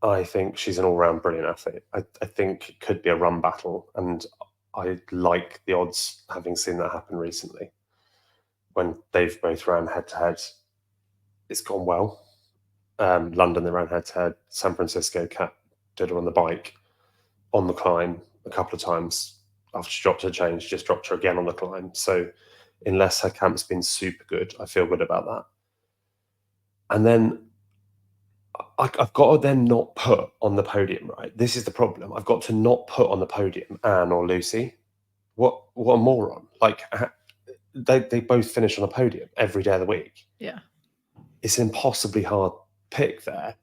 S4: I think she's an all-round brilliant athlete. I think it could be a run battle, and I like the odds, having seen that happen recently. When they've both ran head-to-head, it's gone well. London, they ran head-to-head. San Francisco, Kat did her on the bike, on the climb a couple of times. After she dropped her chain, she just dropped her again on the climb. So unless her camp's been super good, I feel good about that. And then I've got to then not put on the podium, right? This is the problem. I've got to not put on the podium Anne or Lucy. What a moron. Like, they both finish on a podium every day of the week.
S2: Yeah.
S4: It's an impossibly hard pick there.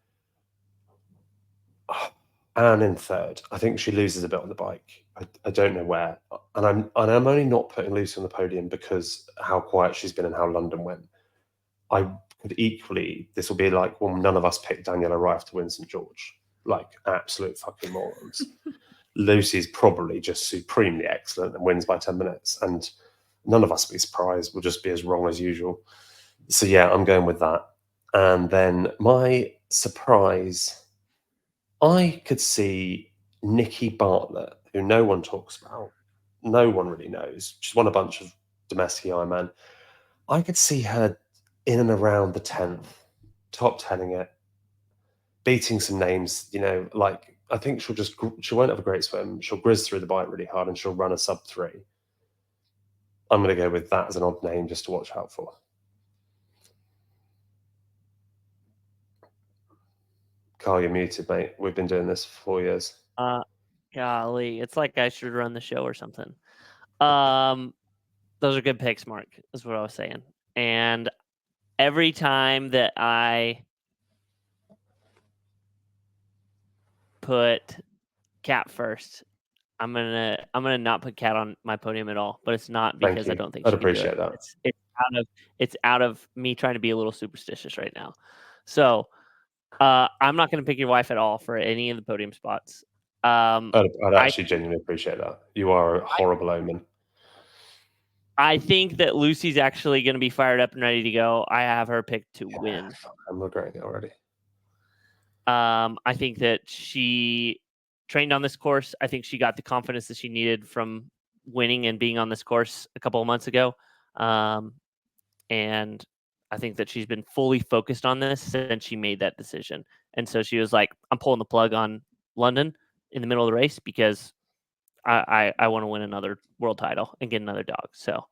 S4: Anne in third. I think she loses a bit on the bike. I don't know where. And I'm only not putting Lucy on the podium because how quiet she's been and how London went. I could equally, this will be like, well, none of us picked Daniela right after win St. George. Like, absolute fucking morons. Lucy's probably just supremely excellent and wins by 10 minutes. And none of us will be surprised. We'll just be as wrong as usual. So, yeah, I'm going with that. And then my surprise, I could see Nikki Bartlett, who no one talks about. No one really knows. She's won a bunch of domestic Ironman. I could see her in and around the 10th, top 10ing it, beating some names, like, I think she won't have a great swim. She'll grizz through the bike really hard and she'll run a sub 3. I'm going to go with that as an odd name just to watch out for. Carl, you're muted, mate. We've been doing this for 4 years.
S1: Golly, it's like I should run the show or something. Those are good picks, Mark, is what I was saying. And every time that I put Cat first, I'm gonna not put Cat on my podium at all. But it's not because I don't think
S4: I'd
S1: she can do
S4: appreciate
S1: it.
S4: that.
S1: It's out of me trying to be a little superstitious right now. So I'm not going to pick your wife at all for any of the podium spots.
S4: I'd actually genuinely appreciate that. You are a horrible omen.
S1: I think that Lucy's actually going to be fired up and ready to go. I have her picked to win.
S4: I'm regretting it already.
S1: I think that she trained on this course. I think she got the confidence that she needed from winning and being on this course a couple of months ago. And I think that she's been fully focused on this since she made that decision. And so she was like, I'm pulling the plug on London in the middle of the race because I want to win another world title and get another dog. So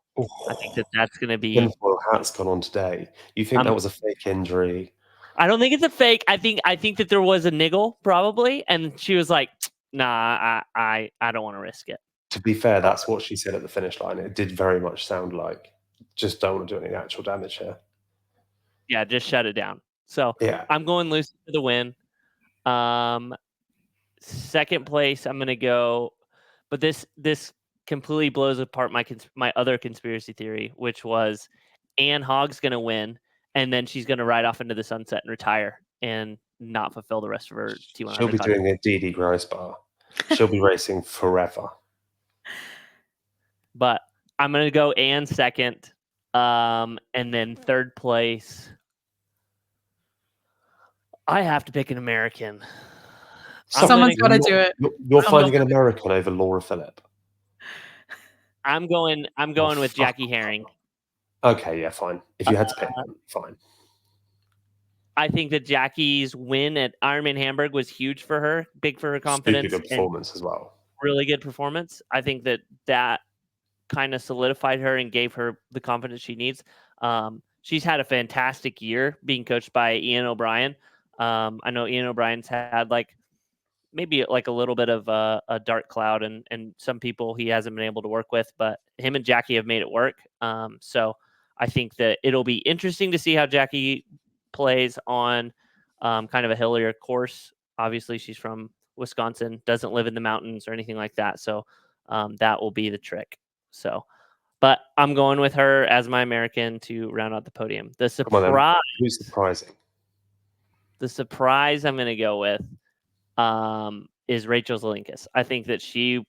S1: I think that's going to be...
S4: Tinfoil hat's gone on today. You think that was a fake injury?
S1: I don't think it's a fake. I think that there was a niggle probably. And she was like, nah, I don't want to risk it.
S4: To be fair, that's what she said at the finish line. It did very much sound like, just don't want to do any actual damage here.
S1: Yeah, just shut it down. So
S4: yeah,
S1: I'm going Lucy for the win. Second place, I'm going to go, but this completely blows apart my other conspiracy theory, which was Anne Hogg's going to win, and then she's going to ride off into the sunset and retire and not fulfill the rest of her T100.
S4: She'll be doing a DD Grice bar. She'll be racing forever.
S1: But I'm going to go Anne second, and then third place. I have to pick an American.
S2: Someone's got to do it.
S4: You're finding an American over Laura Phillip.
S1: I'm going with Jackie Herring.
S4: Okay, yeah, fine. If you had to pick one, fine.
S1: I think that Jackie's win at Ironman Hamburg was huge for her, big for her confidence.
S4: Super good performance as well.
S1: Really good performance. I think that kind of solidified her and gave her the confidence she needs. She's had a fantastic year being coached by Ian O'Brien. I know Ian O'Brien's had like maybe like a little bit of a dark cloud, and some people he hasn't been able to work with, but him and Jackie have made it work. So I think that it'll be interesting to see how Jackie plays on kind of a hillier course. Obviously, she's from Wisconsin, doesn't live in the mountains or anything like that. So that will be the trick. So, but I'm going with her as my American to round out the podium. The surprise.
S4: Who's surprising?
S1: The surprise I'm going to go with is Rachel Zelinkas. I think that she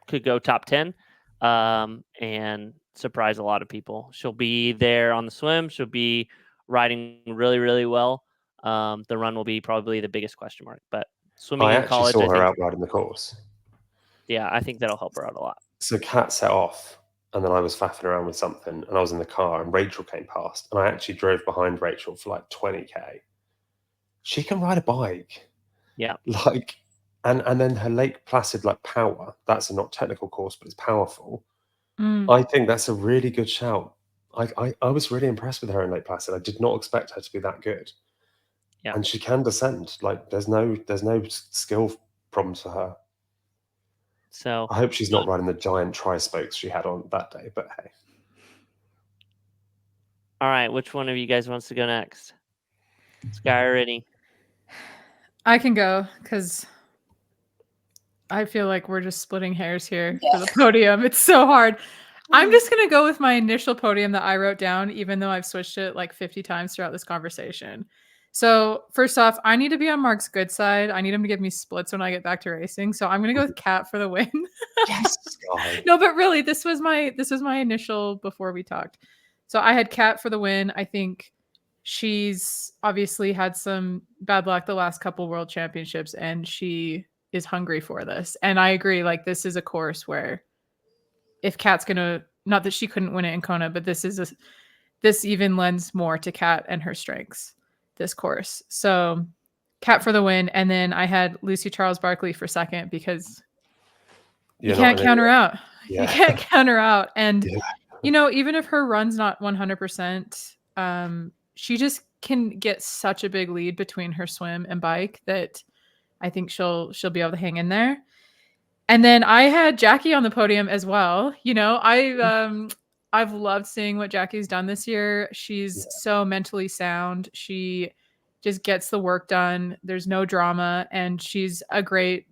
S1: could go top 10 and surprise a lot of people. She'll be there on the swim. She'll be riding really, really well. The run will be probably the biggest question mark. But swimming in college,
S4: I saw her out riding the course.
S1: Yeah, I think that'll help her out a lot.
S4: So Kat set off, and then I was faffing around with something, and I was in the car, and Rachel came past, and I actually drove behind Rachel for like 20k. She can ride a bike.
S1: Yeah.
S4: Like, and then her Lake Placid like power. That's a not technical course, but it's powerful. I think that's a really good shout. I was really impressed with her in Lake Placid. I did not expect her to be that good.
S1: Yeah.
S4: And she can descend. Like, there's no skill problems for her.
S1: So
S4: I hope she's not riding the giant tri-spokes she had on that day, but hey.
S1: All right, which one of you guys wants to go next? Skye or Rennie?
S2: I can go because I feel like we're just splitting hairs here for the podium. It's so hard. I'm just going to go with my initial podium that I wrote down, even though I've switched it like 50 times throughout this conversation. So first off, I need to be on Mark's good side. I need him to give me splits when I get back to racing. So I'm going to go with Kat for the win.
S4: Yes, Skye.
S2: No, but really, this was my initial before we talked. So I had Kat for the win. I think she's obviously had some bad luck the last couple world championships, and she is hungry for this. And I agree. Like, this is a course where if Kat's gonna, not that she couldn't win it in Kona, but this even lends more to Kat and her strengths, this course. So Kat for the win. And then I had Lucy Charles Barkley for second because you can't count her out.
S4: Yeah.
S2: You can't count her out. And, you know, even if her run's not 100%, she just can get such a big lead between her swim and bike that I think she'll be able to hang in there. And then I had Jackie on the podium as well. You know, I've loved seeing what Jackie's done this year. She's so mentally sound. She just gets the work done. There's no drama, and she's a great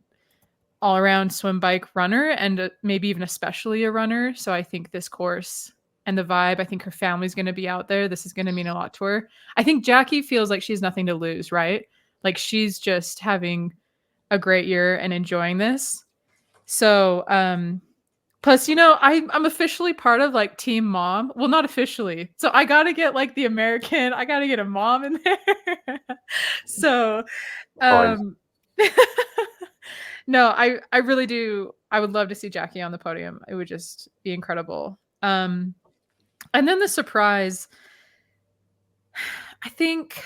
S2: all-around swim bike runner, and maybe even especially a runner. So I think this course and the vibe, I think her family's going to be out there. This is going to mean a lot to her. I think Jackie feels like she's nothing to lose, right? Like, she's just having a great year and enjoying this. So, plus, you know, I'm officially part of like Team Mom. Well, not officially. So I got to get like the American, I got to get a mom in there. So, no, I really do. I would love to see Jackie on the podium. It would just be incredible. And then the surprise, I think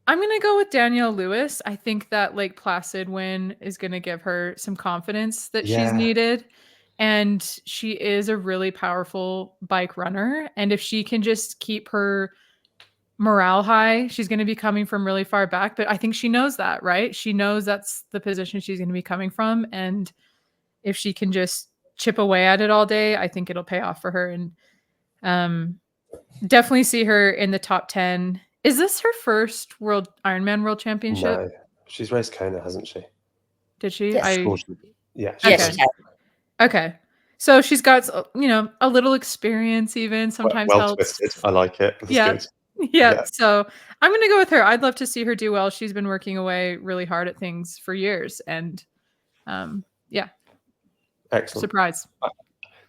S2: I'm going to go with Danielle Lewis. I think that Lake Placid win is going to give her some confidence that she's needed. And she is a really powerful bike runner. And if she can just keep her morale high, she's going to be coming from really far back. But I think she knows that, right? She knows that's the position she's going to be coming from. And if she can just chip away at it all day, I think it'll pay off for her. And definitely see her in the top 10. Is this her first Ironman World Championship?
S4: No, she's raced Kona, hasn't she?
S2: Did she?
S3: Yes.
S2: Okay. So she's got, you know, a little experience even sometimes
S4: well
S2: helps.
S4: twisted. I like it. That's good.
S2: Yeah. So I'm going to go with her. I'd love to see her do well. She's been working away really hard at things for years. And
S4: excellent.
S2: Surprise.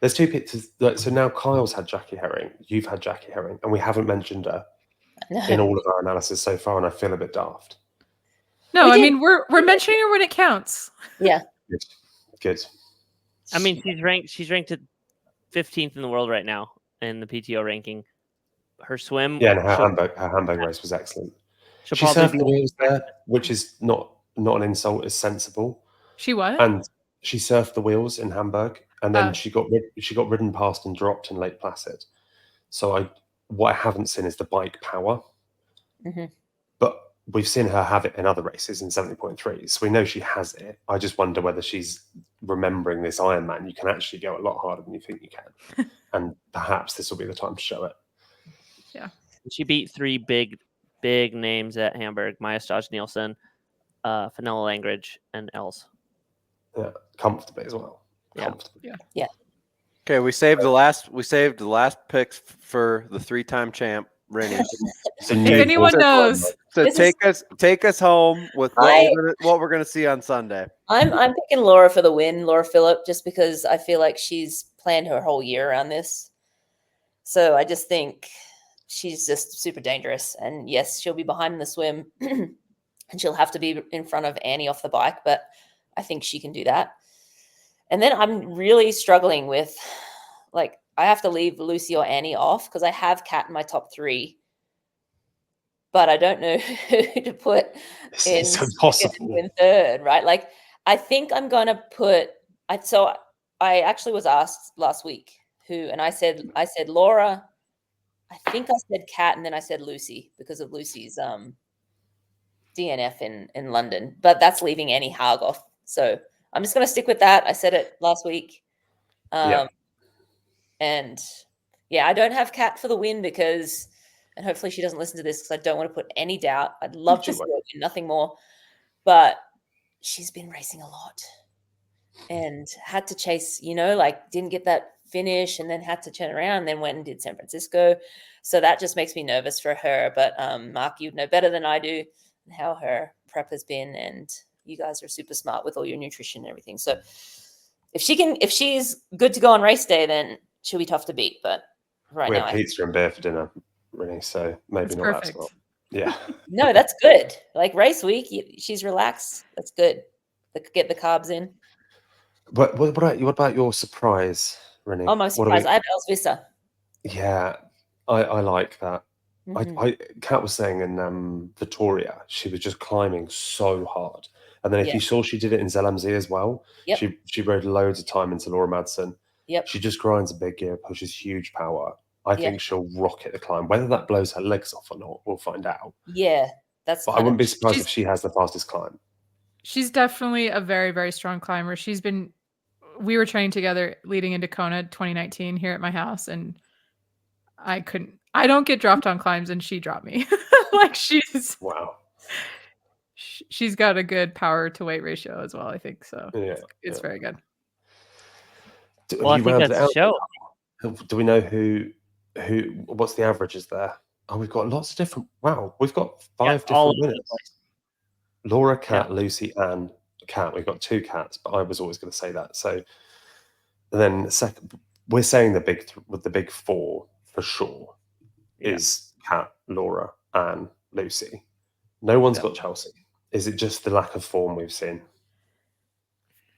S4: There's two pictures. So now Kyle's had Jackie Herring. You've had Jackie Herring. And we haven't mentioned her in all of our analysis so far. And I feel a bit daft.
S2: No, I mean, we're mentioning her when it counts.
S3: Yeah.
S4: Good.
S1: I mean, she's ranked at 15th in the world right now in the PTO ranking. Her swim,
S4: and her Hamburg race was excellent. She surfed the wheels there, which is not an insult, it's sensible.
S2: She what?
S4: And she surfed the wheels in Hamburg, and then she got ridden past and dropped in Lake Placid. So what I haven't seen is the bike power.
S3: Mm-hmm.
S4: But we've seen her have it in other races in 70.3, so we know she has it. I just wonder whether she's remembering this Ironman. You can actually go a lot harder than you think you can, and perhaps this will be the time to show it.
S2: Yeah,
S1: She beat 3 big names at Hamburg: Maya Staj Nielsen, Fenella Langridge, and Els.
S4: Yeah, comfortably as well.
S1: Yeah.
S4: Comfortably.
S2: yeah.
S5: Okay, we saved the last picks for the 3-time champ, Rennie.
S4: So
S2: If
S4: new
S2: anyone
S4: form.
S2: knows,
S5: So
S3: This
S5: take us home with what we're gonna see on Sunday.
S3: I'm picking Laura for the win, Laura Phillip, just because I feel like she's planned her whole year around this. So I just think she's just super dangerous. And yes, she'll be behind in the swim and she'll have to be in front of Annie off the bike, but I think she can do that. And then I'm really struggling with, like, I have to leave Lucy or Annie off because I have Kat in my top 3, but I don't know who to put in
S4: It's impossible.
S3: in third, right? Like, I think I'm going to put, I actually was asked last week and I said Laura, I think I said Kat, and then I said Lucy because of Lucy's DNF in London, but that's leaving Annie Haag off. So I'm just going to stick with that. I said it last week. And yeah, I don't have Kat for the win because, and hopefully she doesn't listen to this because I don't want to put any doubt. I'd love to see her win, nothing more, but she's been racing a lot and had to chase, like didn't get that finish and then had to turn around and then went and did San Francisco. So that just makes me nervous for her. But Mark, you'd know better than I do how her prep has been, and you guys are super smart with all your nutrition and everything. So if she's good to go on race day, then she'll be tough to beat. But right
S4: we
S3: now,
S4: had pizza and beer for dinner, really. So maybe
S2: That's
S4: not
S2: perfect.
S4: that smart. Yeah.
S3: no, that's good. Like race week, she's relaxed. That's good. Get the carbs in.
S4: What about your surprise, Rennie?
S3: Oh, my surprise! I have Els Vista.
S4: Yeah, I like that.
S3: Mhm.
S4: Kat was saying in Victoria, she was just climbing so hard. And then if you saw she did it in Zellamzee as well, she rode loads of time into Laura Madsen.
S3: Yep.
S4: She just grinds a big gear, pushes huge power. I think she'll rocket the climb. Whether that blows her legs off or not, we'll find out.
S3: Yeah,
S4: But I wouldn't be surprised if she has the fastest climb.
S2: She's definitely a very, very strong climber. We were training together leading into Kona 2019 here at my house, and I don't get dropped on climbs, and she dropped me. Like she's got a good power to weight ratio as well, I think. So it's very good.
S1: Well, I think that's the show.
S4: Do we know what's the averages there? Oh, we've got lots of different. Wow, we've got 5 different winners. Laura, Kat, Lucy, Anne, Kat. We've got 2 Cats, but I was always going to say that. So, and then second, we're saying the big 4 for sure is Kat, Laura, Anne, Lucy. No one's got Chelsea. Is it just the lack of form we've seen?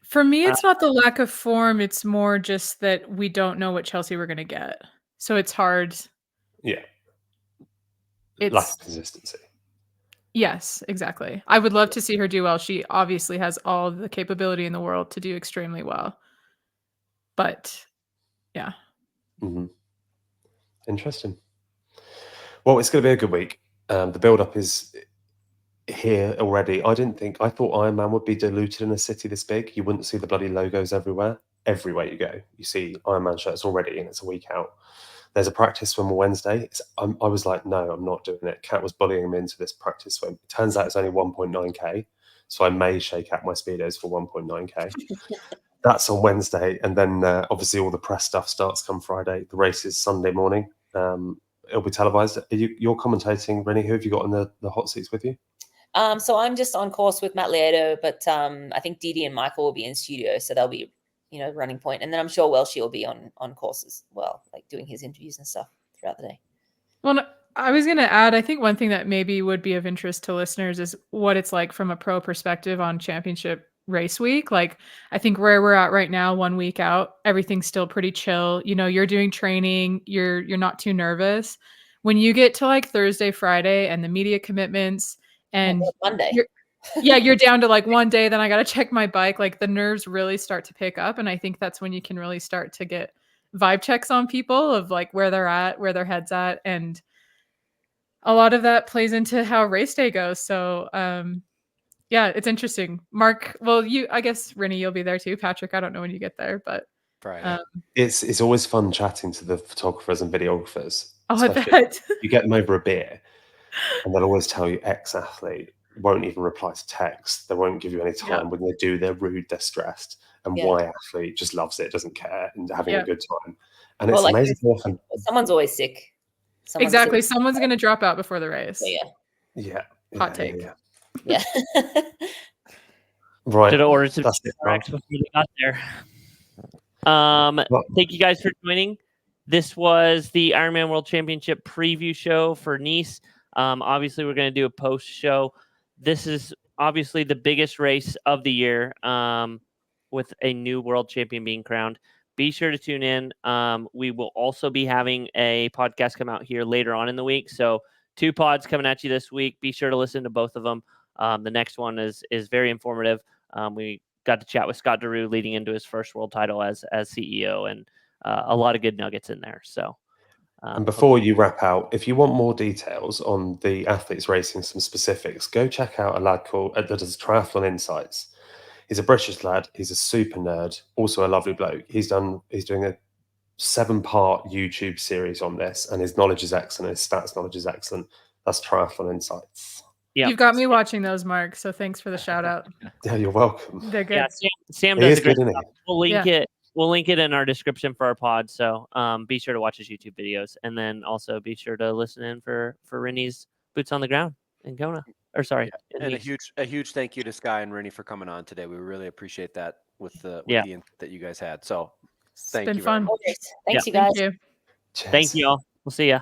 S2: For me, it's not the lack of form. It's more just that we don't know what Chelsea we're going to get. So it's hard.
S4: Yeah. Lack of consistency.
S2: Yes, exactly. I would love to see her do well. She obviously has all the capability in the world to do extremely well. But yeah.
S4: Mm-hmm. Interesting. Well, it's going to be a good week. The build-up is here already. I thought Ironman would be diluted in a city this big. You wouldn't see the bloody logos everywhere. Everywhere you go, you see Ironman shirts already, and it's a week out. There's a practice swim on Wednesday. I was like, no, I'm not doing it. Kat was bullying me into this practice swim. It turns out it's only 1.9k, so I may shake out my speedos for 1.9k. That's on Wednesday, and then obviously all the press stuff starts come Friday. The race is Sunday morning. It'll be televised. You're commentating, Rennie. Who have you got in the hot seats with you?
S3: So I'm just on course with Matt Lieto, but I think Didi and Michael will be in studio, so they'll be, running point. And then I'm sure Welshie will be on course as well, like doing his interviews and stuff throughout the day.
S2: Well, I was going to add, I think one thing that maybe would be of interest to listeners is what it's like from a pro perspective on championship race week. Like, I think where we're at right now, 1 week out, everything's still pretty chill. You're doing training, you're not too nervous. When you get to like Thursday, Friday, and the media commitments, and
S3: Monday,
S2: you're down to like one day, then I got to check my bike. Like the nerves really start to pick up, and I think that's when you can really start to get vibe checks on people of like where they're at, where their head's at, and a lot of that plays into how race day goes. So yeah, it's interesting. Mark, well, I guess Rinny, you'll be there too. Patrick, I don't know when you get there, but
S5: Friday.
S4: It's always fun chatting to the photographers and videographers.
S2: oh, I
S4: especially
S2: bet.
S4: you get them over a beer, and they'll always tell you ex-athlete won't even reply to text. They won't give you any time.
S2: Yeah.
S4: When they do, they're rude, they're stressed. And
S3: Yeah.
S4: Y athlete just loves it, doesn't care, and having
S2: Yeah.
S4: a good time. And
S3: Well,
S4: it's
S3: like
S4: amazing how often.
S3: someone's always sick. Someone's
S2: Exactly.
S3: sick.
S2: Someone's going to drop out before the race.
S3: Yeah.
S2: Hot take.
S3: Yeah.
S4: Right.
S1: Should have ordered some
S4: That's it,
S1: snacks
S4: Mark.
S1: before they got there. Thank you guys for joining. This was the Ironman World Championship preview show for Nice. Obviously, we're going to do a post show. This is obviously the biggest race of the year, with a new world champion being crowned. Be sure to tune in. We will also be having a podcast come out here later on in the week. So 2 pods coming at you this week. Be sure to listen to both of them. The next one is very informative. We got to chat with Scott Deroux leading into his first world title as CEO, and a lot of good nuggets in there. So,
S4: and before you wrap out, if you want more details on the athletes racing, some specifics, go check out a lad called that does Triathlon Insights. He's a British lad. He's a super nerd, also a lovely bloke. He's doing a 7-part YouTube series on this, and his knowledge is excellent. His stats knowledge is excellent. That's Triathlon Insights.
S1: Yep.
S2: You've got me watching those, Mark. So thanks for the shout out.
S4: Yeah, you're welcome.
S2: They're good.
S1: Yeah, Sam
S4: He
S1: does
S4: is
S1: a great
S4: good, isn't
S1: job.
S4: he?
S1: We'll link it. We'll link it in our description for our pod. So be sure to watch his YouTube videos, and then also be sure to listen in for Rinny's boots on the ground in Kona. Or sorry,
S5: And a huge thank you to Skye and Rinny for coming on today. We really appreciate that with the input that you guys had. So thank you.
S2: It's been fun.
S3: Thanks, you guys.
S2: Thank you.
S4: Cheers.
S1: Thank you all. We'll see ya.